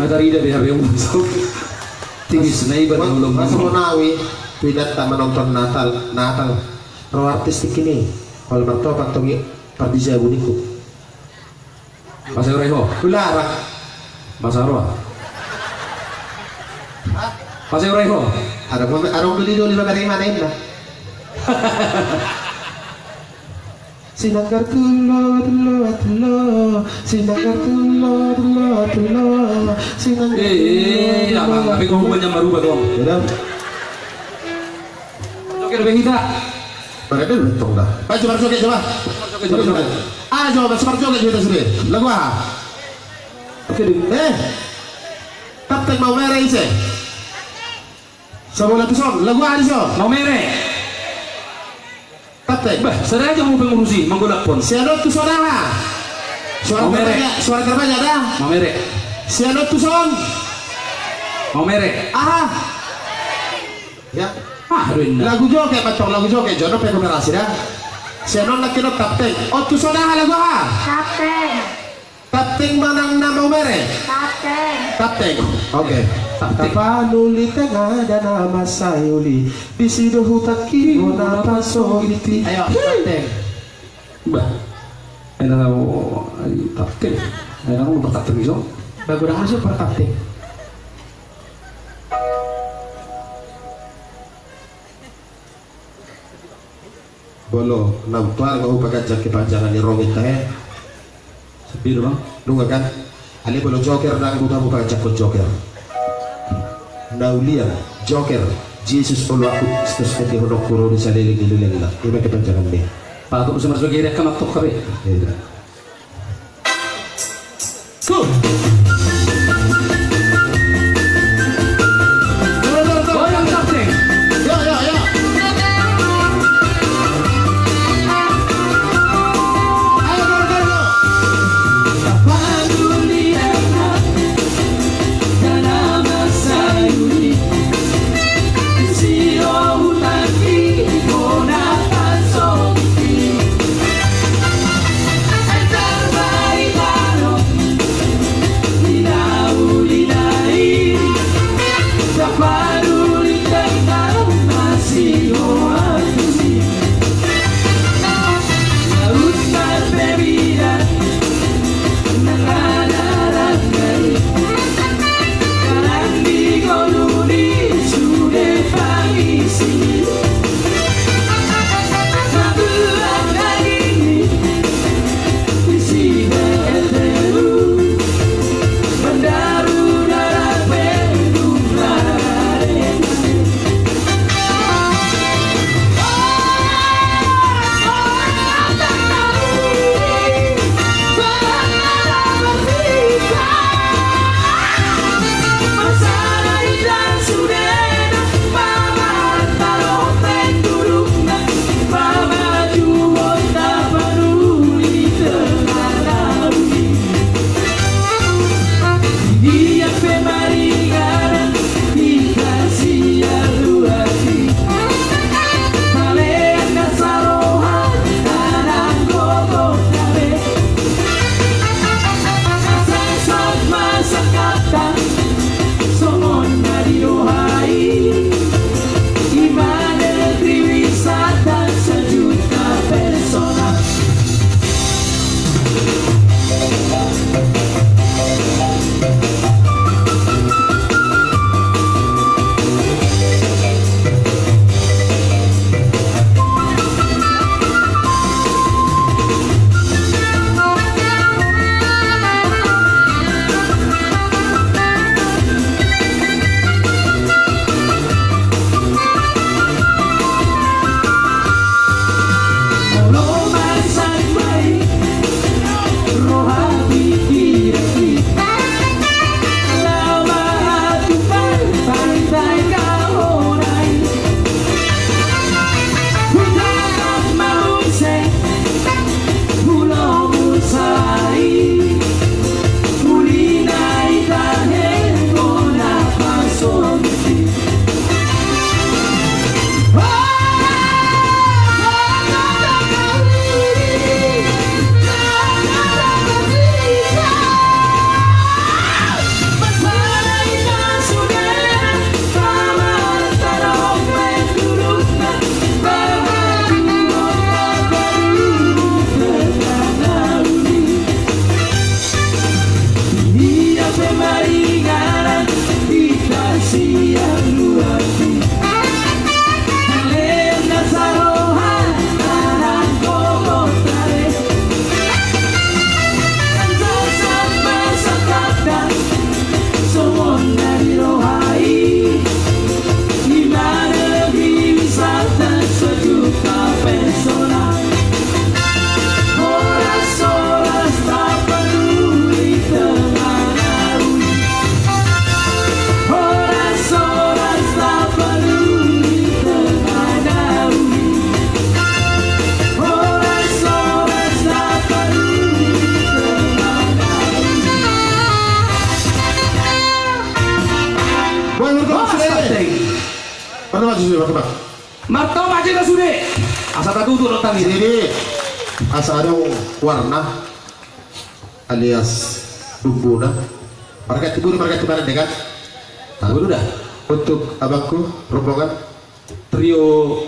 Matari dah biar yang masuk. Tinggi senai belum. Masuk Nawi, tidak tak menonton Natal. Pro artistik ini. Kalau bertopak tongi pardija buniku. Pasal Reho. Ulara. Masarwa. Pasal Reho. Ada beli dulu 5 dari mana ini? Sinanggar tulo sinanggar tulo sinanggar tapi kau banyak merubah dong. Ya Oke, lebih kita. pakai dulu tong dah. Ayo coba joget coba. Joget. Ayo coba joget kita sendiri. Lagu apa? Oke dulu. Kapten mau merah isi. Sama lagu song. Lagu apa song? Mau mere. Kapten. Bah, saya aja mau pengurusi, manggolak pun. Sianot tu saudara. Suara terbanyak dah. Mau mere. Sianot tu song. Mau mere. Ah. Ya. Aduh ini. Lagu joget macam lagu joget jono pekomerasi dah. Sianot nak kena kapten. Oh tu saudara lagu apa? Kapten, Kapten manang nama mere. kapten, Kapten. Oke. Tapanuli tengah dan nama sayuli di sido hutaki bona pasoliti. Ayo kapten. Bah. Enak taktik. Enak mau bertaktik iso. Bagurang masuk per kapten. Bolo nampar mau pakai jaket panjangan di rongit teh. Sepi dong. Dunga kan? Ali bolo joker nang buka mau pakai jaket joker. Naulia joker. Jesus olo aku stus keti hodok kuro di saliling lah. Iba ke panjangan ni. Pak aku bisa masuk kiri kan atau kiri. Iya. Cool. Goyang kapten. Ya. Ayo go. Tapanuli dan nama sayuli di sido hutaki bona pasoliti. sudah Pak. Marto macam dah sudah. Asal tak tutup datang ini. Jadi asa ada warna alias dumbuna. Market tibur market mana dengan? Tahu dah. Untuk abangku rombongan Trio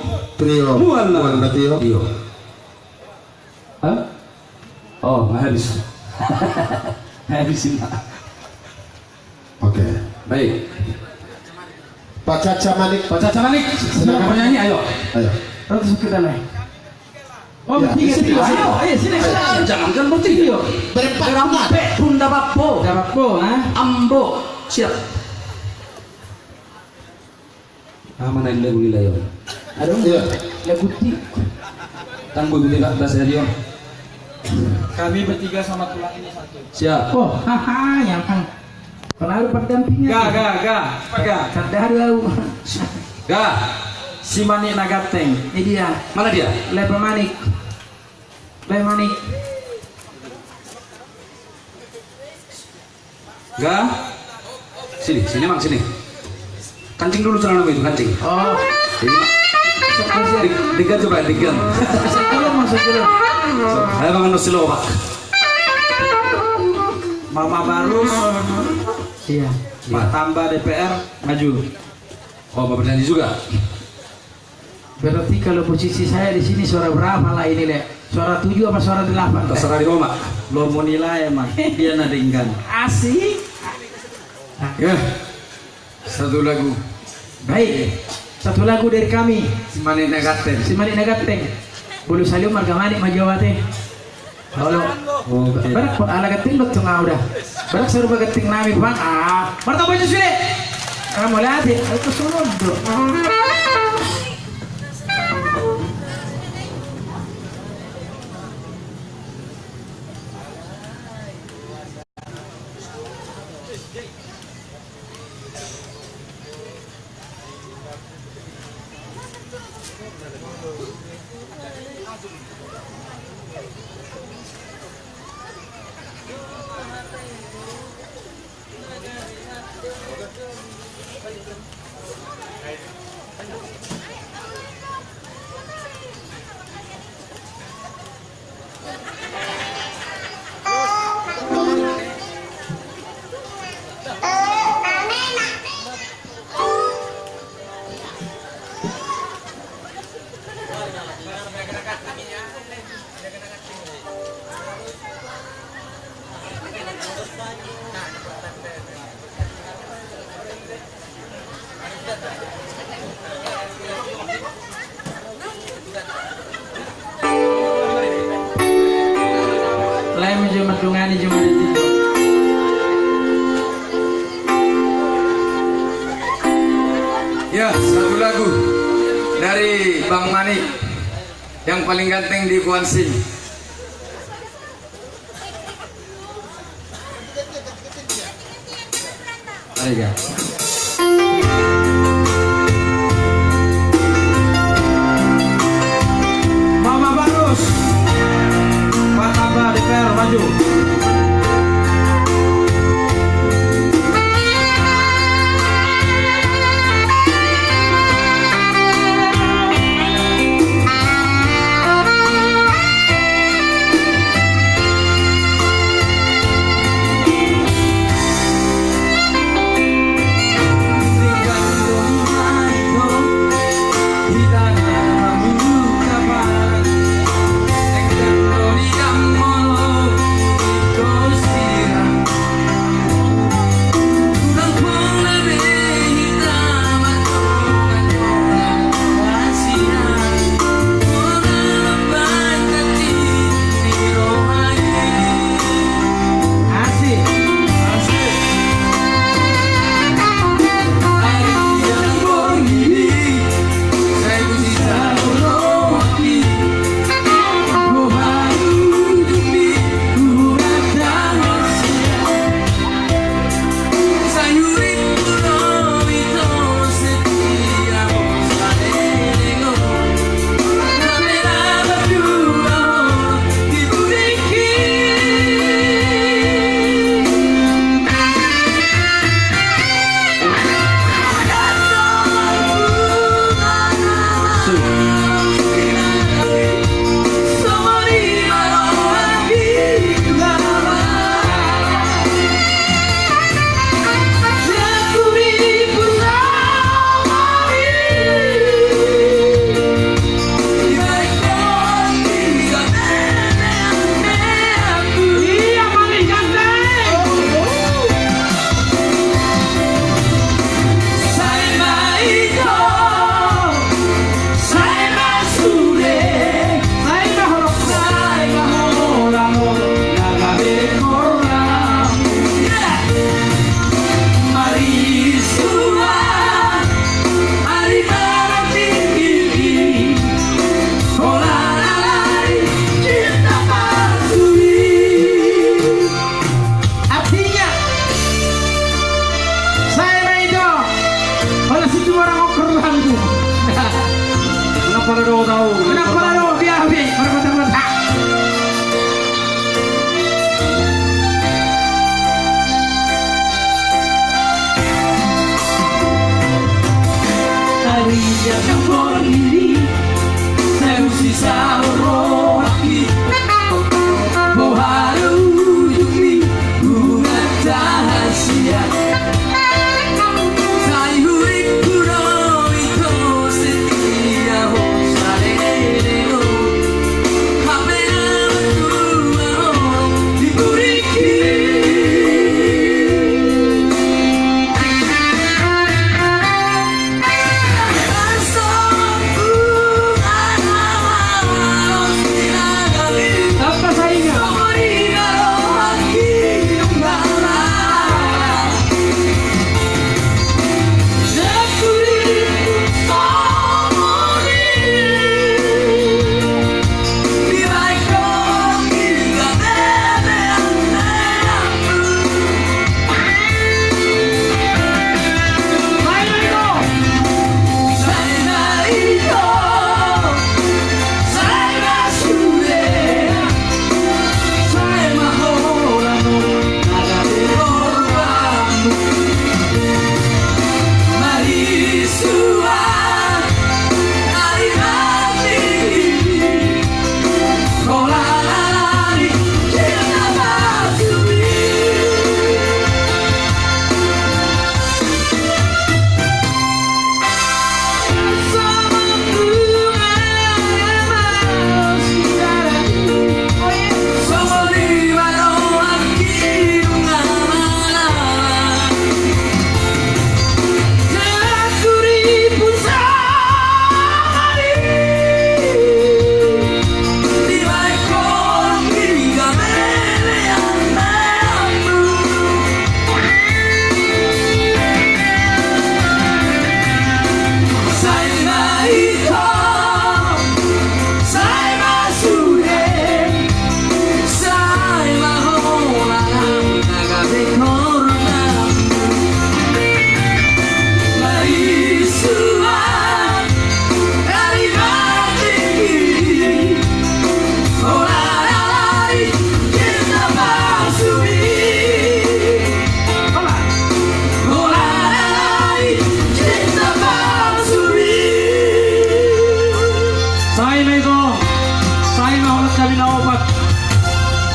mual trio. Hah? Oh, habis. Habisin. Oke. Baik. Pak Caca Manik. Pak Caca Manik, sedang penyanyi, ayo. Ayo. Terus kita naik. Oh, Ya, bertiga, sini, tiga. sini. Ayo, sini. Jangan bertiga. Berempat. Bunda Bapo, Dapat po, ha? Ambo, siap. Mana yang lagu nilai yon? Aduh, Iya. lagu ti. Tangguh gue tidak tas radio. Kami bertiga sama tulang ini satu. Siap. Oh, haha, yang pengaruh pendampingnya. Ga. Kadar Ga. Si Manik Nagateng. Ini dia. Mana dia? Lepa Manik. Ga. Sini mang sini. Kancing dulu celana itu kancing. Oh, Ini digan coba digan. masuk dulu. Ayo bangun nusilo pak. Mama Barus. Iya. Pak Tambah DPR maju. Oh mau bernyanyi juga. Berarti kalau posisi saya di sini suara berapa lah ini le? Suara 7 apa suara 8? Terserah di Roma. Lo mau nilai emang dia nadingkan. Asik. Ya. Satu lagu. Baik. Satu lagu dari kami. Si Manik Nagateng. Si Manik Nagateng. Bulu Salim marga Manik Majawate. Halo. Oke. Barak ala gating betul nga udah. Barak seru gating nami bang. Marta baju sini. Kamu lihat ya. Itu sunod bro. Lain menjumat dungani jumat itu. Ya, satu lagu dari Bang Manik yang paling ganteng di Kuansing. Ayo ya. Mama Barus. Pak Tambah DPR maju.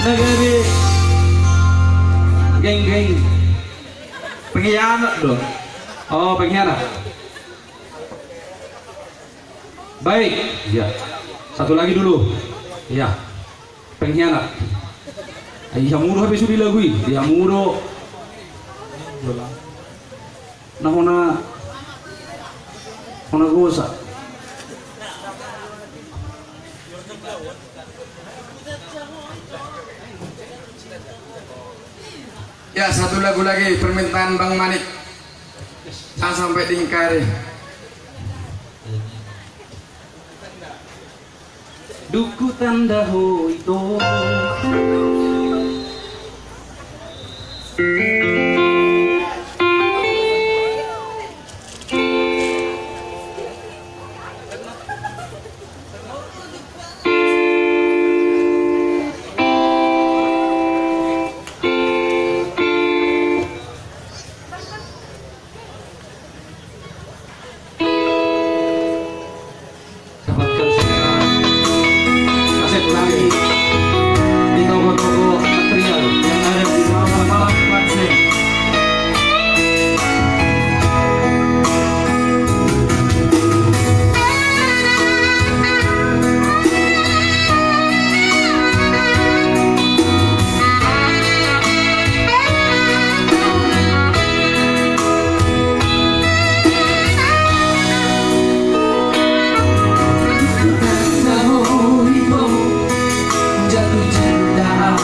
Agabi. Geng. Pengkhianat dong. Oh, pengkhianat. Baik, ya. Satu lagi dulu. Ya. Pengkhianat. Ihamuro habis sudah dilagui. Ihamuro. Nah, ona gosa. Ya, satu lagu lagi permintaan Bang Manik. Sampai diingkari. Duku tanda hoito. Dapatkan segera kaset lagi di toko-toko material yang ada di bawah malam Pansing. Jatuh cinta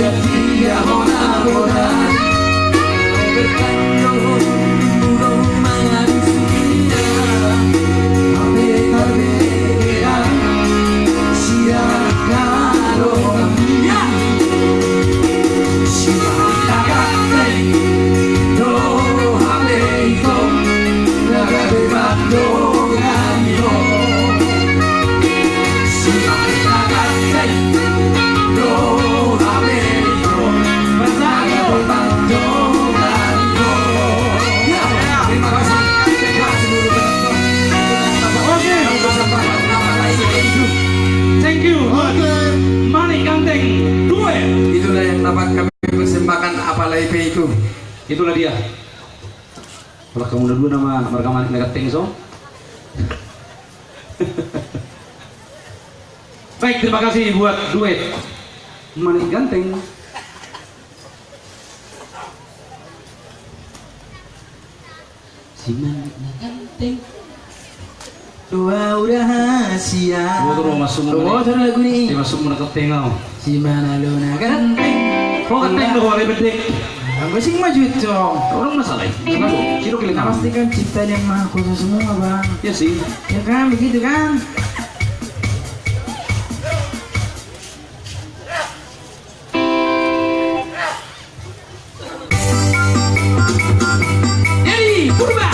dia bona bertanjung burung manusia ame tarbea siakalo ya siakate do ame ito nagabe bando ganyo siakate do ame ito nagabe bando ganyo. Terima kasih. Thank you. Manik Ganteng duet. Itulah yang dapat kami persembahkan apalagi itu. Itulah dia. Kalau kamu udah dua nama mereka Manik Ganteng so. Baik, terima kasih buat duet Manik Ganteng. Si Manik Ganteng. Doa rahasia. Terus masuk Doa lagu Dia ini. masuk menekap tengau. Si mana luna ganteng. Kau ganteng tuh hari bedek. Aku sing maju dong. Orang masalah. Kenapa? Ciro kali nama. Pastikan ciptaan yang maha kuasa semua bang. Ya sih. Ya kan begitu kan. Jadi purba.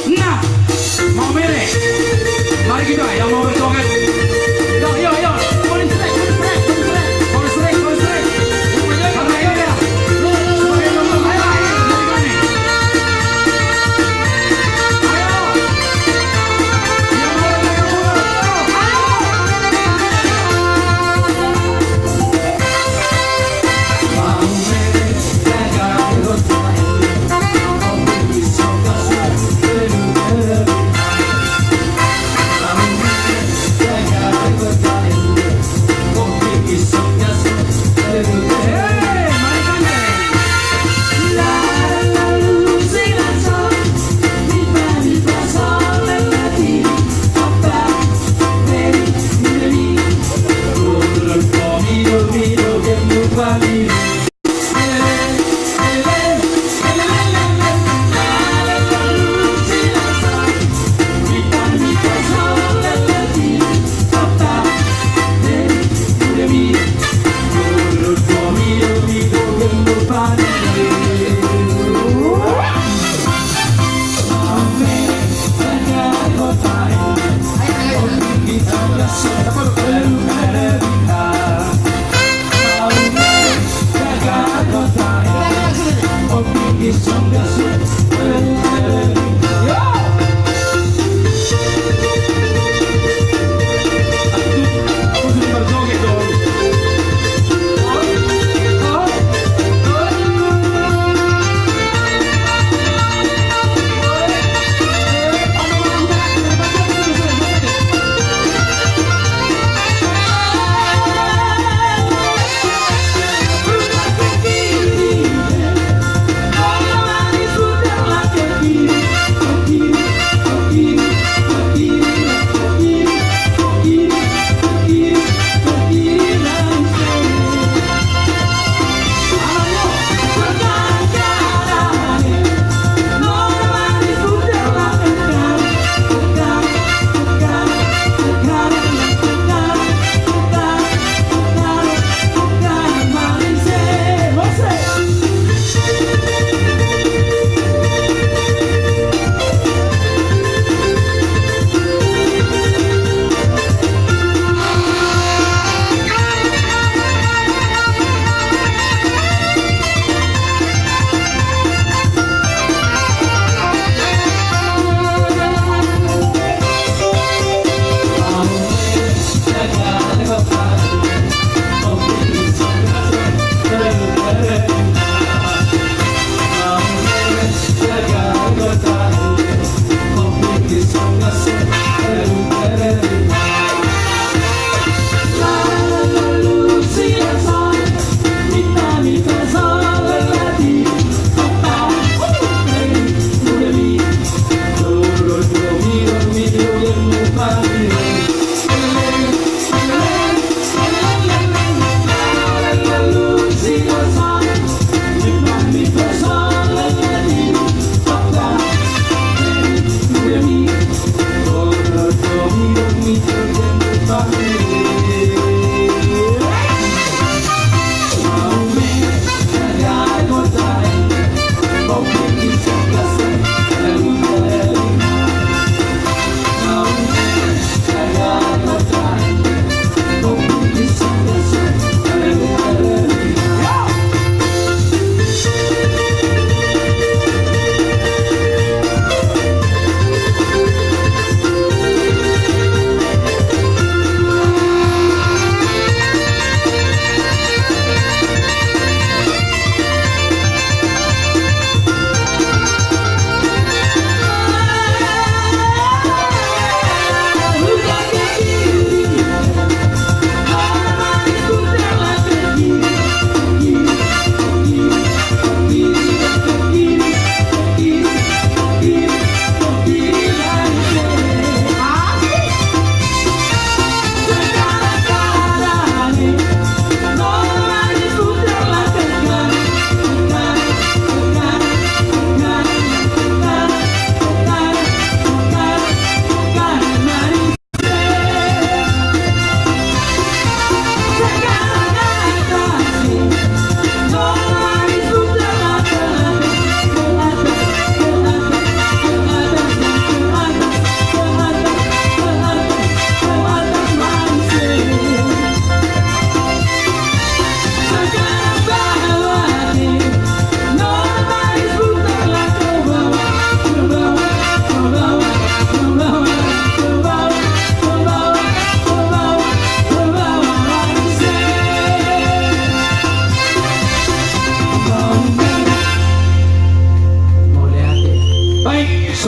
Nah, mau merek. Mari kita yang mau berjoget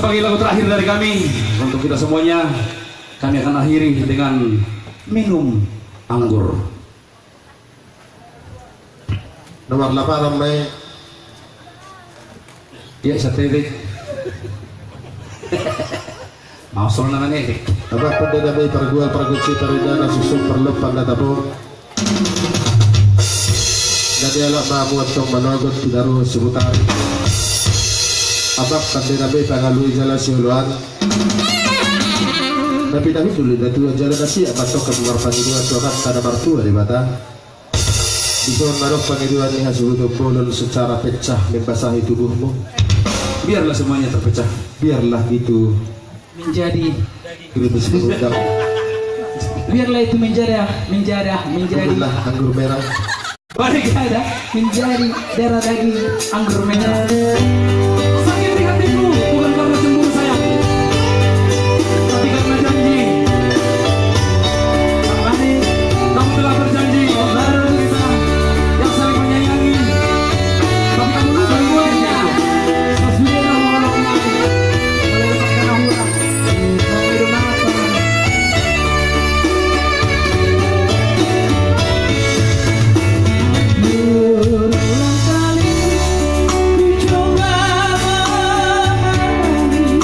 sebagai lagu terakhir dari kami untuk kita semuanya, kami akan akhiri dengan minum anggur. Nomor 8 ramai. Ya, satelit. Mau soal nama nih. Apa pendeta bayi pergual perguci peridana susu perlu pada tabung. Dan dialog mamu untuk menogot pidaru sebutan. Abang pendeta bayi pengalui jalan siuluan. Tapi kami dulu datu jalan nasi abatok ke luar panggilan Tuhan pada mertua di bata. Disuruh naruh panggilan ini hasil bolon secara pecah membasahi tubuhmu. Biarlah semuanya terpecah. Biarlah itu menjadi gerimis mengundang. biarlah itu menjadi Ambillah anggur merah. Barikada menjadi darah daging anggur merah. Sakit di hatiku bukan karena cemburu sayang, tapi karena janji. Makanya kamu telah berjanji baru kita yang saling menyayangi, tapi kamu lupa semuanya. Sesudah Allah melepaskan Allah, memberi maaf. Berulang kali ku coba memahami,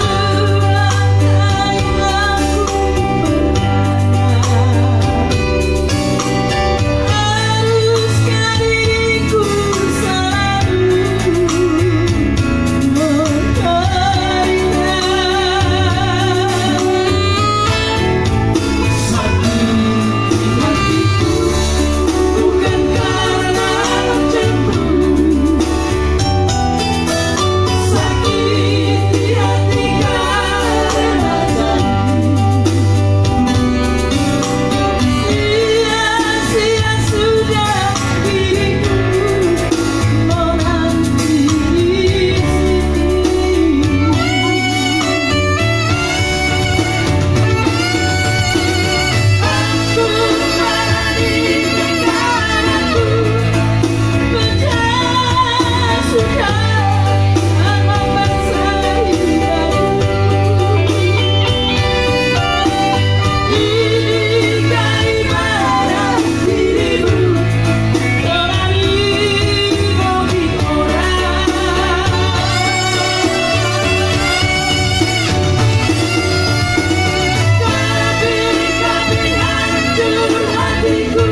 berulang kali aku bertanya, haruskah diriku selalu sakiti hati karena cemburu, sia-sia sudah diriku menanti di sini. Aku menginginkan aku menjadi suka memaksa hidupku. Inikah ibarat dirimu terani bagi orang. Tapi hancur hatiku,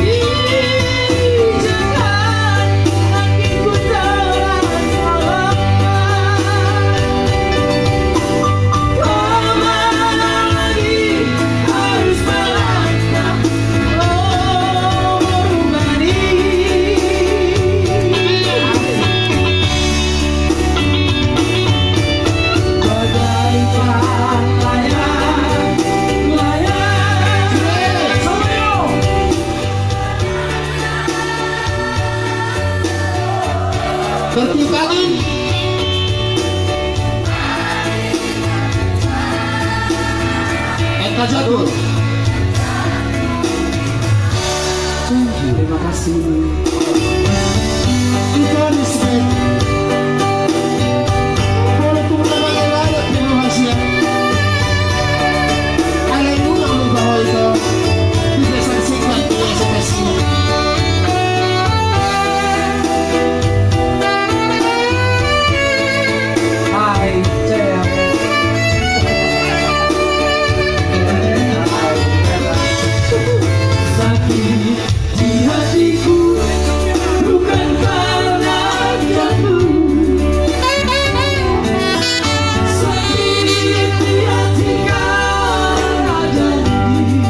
ini jangan makin ku tolak-tolak. Kemana lagi harus melangkah, oh merubani. Bagaikan layang-layang Samuel. Bertiup angin. Eka Jagur. Terima kasih. Kita respect. Walaupun memang ada penuh hasil. Ada yang ulang bahwa itu tidak saksikan dia spesial. Hai, Cem. Sakit di hatiku bukan karena jatuh, sakit di hati karena janji.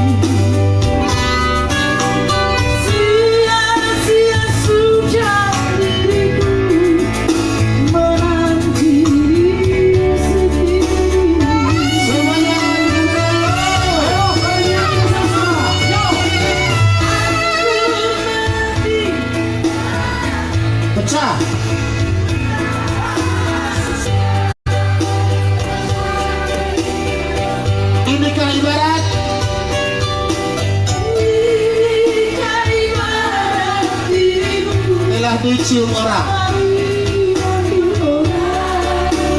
Sia-sia sudah diriku menanti di sini. Semuanya Ayo, kalian bersama. Yo. pecah. Inikah ibarat Inikah ibarat dirimu telah dicium orang. bagi orang.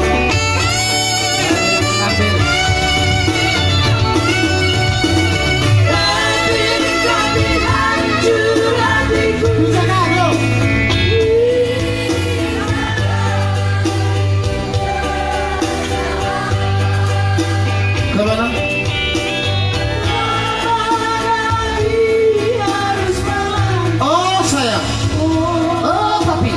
Tapi hancur hatiku. Kemana? Harus melangkah, Oh sayang. Oh papi.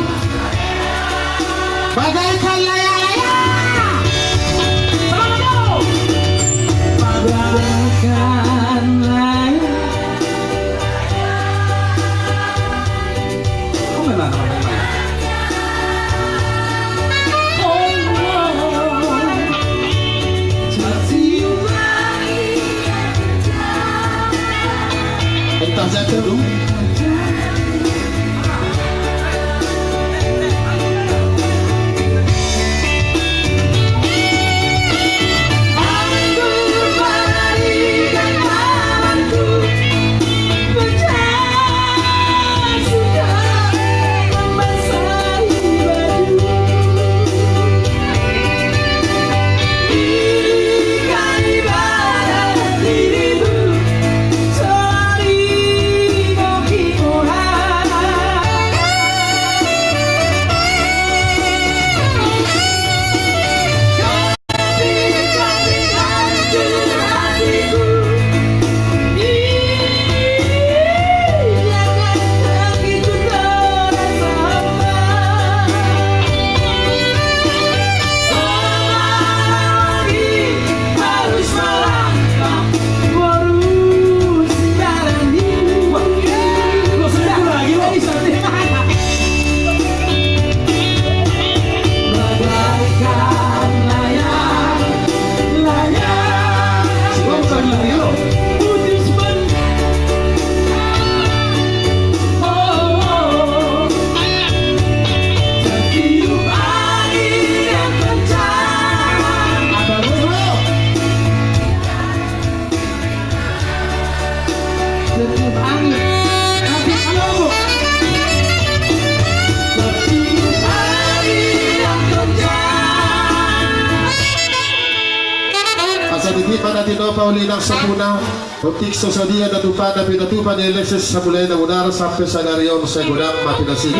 Pino Paulina Sapuna Otik Sosadia Datupada Pinatupan Alexis Samulay na Udara sampai sa Darion sa Gudang Matinasi.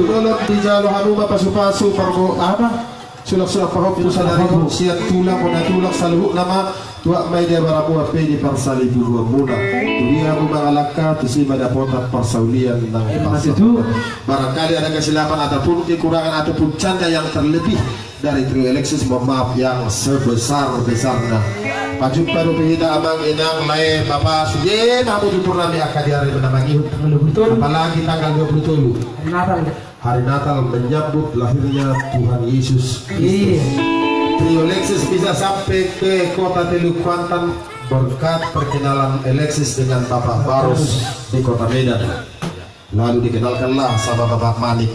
Dolot di Jalo Hanuma Pasupasu Parmo apa? Sulak-sulak pahok itu sa Darion siat tulang mo natulak sa luhuk nama tua may dia baramu ape di parsali buruan muna. Tulia mo mga laka tusima dapotat parsaulian ng pasal. Barangkali ada kesilapan ataupun kekurangan ataupun canda yang terlebih dari trio Alexis, mohon maaf yang sebesar-besarnya. Pajumpa rupihita amang inang lain Bapak Sugien Hamu tutur nami akadiari menamagi apalagi tanggal 27 hari Natal menyambut lahirnya Tuhan Yesus Kristus. Trio Alexis bisa sampai ke kota Teluk Kuantan berkat perkenalan Alexis dengan Bapak Barus di kota Medan. Lalu dikenalkanlah sama Bapak Malik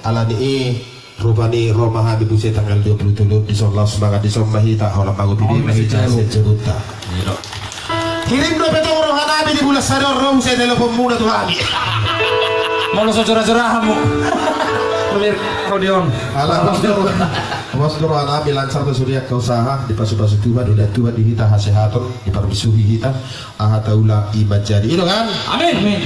Alani Rupani Roma Habib Usai tanggal 27 di Sollah semangat di Sommahita orang bangun pilih mahita sejuta. Kirim dua petong roh Nabi di bulan sadar roh Usai telepon muda Tuhan. Mau lo curah-curah kamu. Pelir Rodion. Awas roh Nabi lancar ke surya ke usaha di pasu-pasu Tuhan udah Tuhan di kita hasehatun di permisuhi kita ahataula iman jadi itu kan. Amin.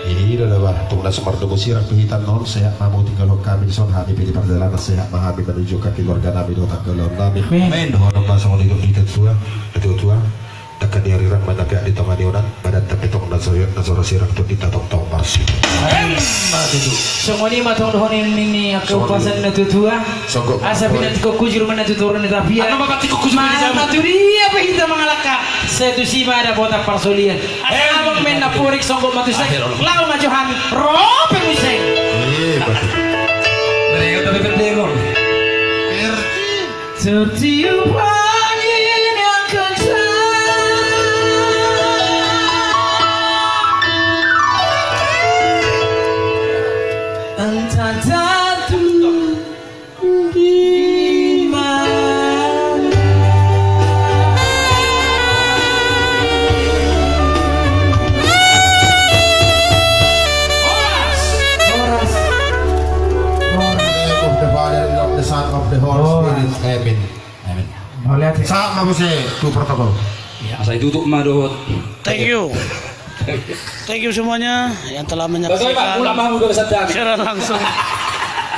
Ini adalah tunggu semar tunggu sirah kehitan non sehat mamu tinggal kami di son hari pilih perjalanan sehat mahami menuju ke keluarga Nabi doa kelon Nabi. Amin. Doa masa mau hidup di tua dekat di hari rang mana pihak di tengah dionan badan tapi tong nasoro sirah tu di tatong tong marsi. Semua ni matong dohon ini aku pasan na tutua. Asa pinat ko kujur mana tuturun na tapia. Ano ba ko kujur mana maturi apa kita mengalaka. Setu sima ada botak parsolian. Asa abang men na purik songgo matusay. Lau majohan rope musay. Betul. Mereka tapi berdengol. Tertiup angin yang kencang. Entah jatuh di mana. Horas. Of the Father and of the Son of the Holy Spirit. Amin. Boleh hati. Sama mo tu protokol. Ya, saya tutup madot. Thank you. Thank you semuanya yang telah menyaksikan siaran langsung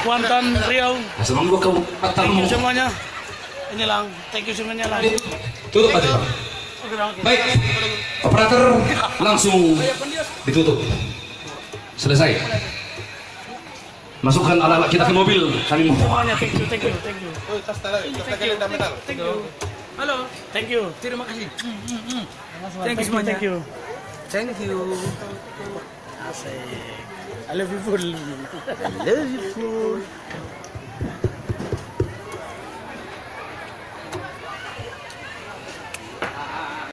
Kuantan Riau. Thank you semuanya. Ini lang. Thank you semuanya lang. Tutup aja. Baik. Operator langsung ditutup. Selesai. Masukkan alat-alat kita ke mobil. Kami mau. Semuanya thank you. Thank you. Halo. Thank you. Terima kasih. Thank you semuanya. Thank you. Thank you. Asik. I love you full.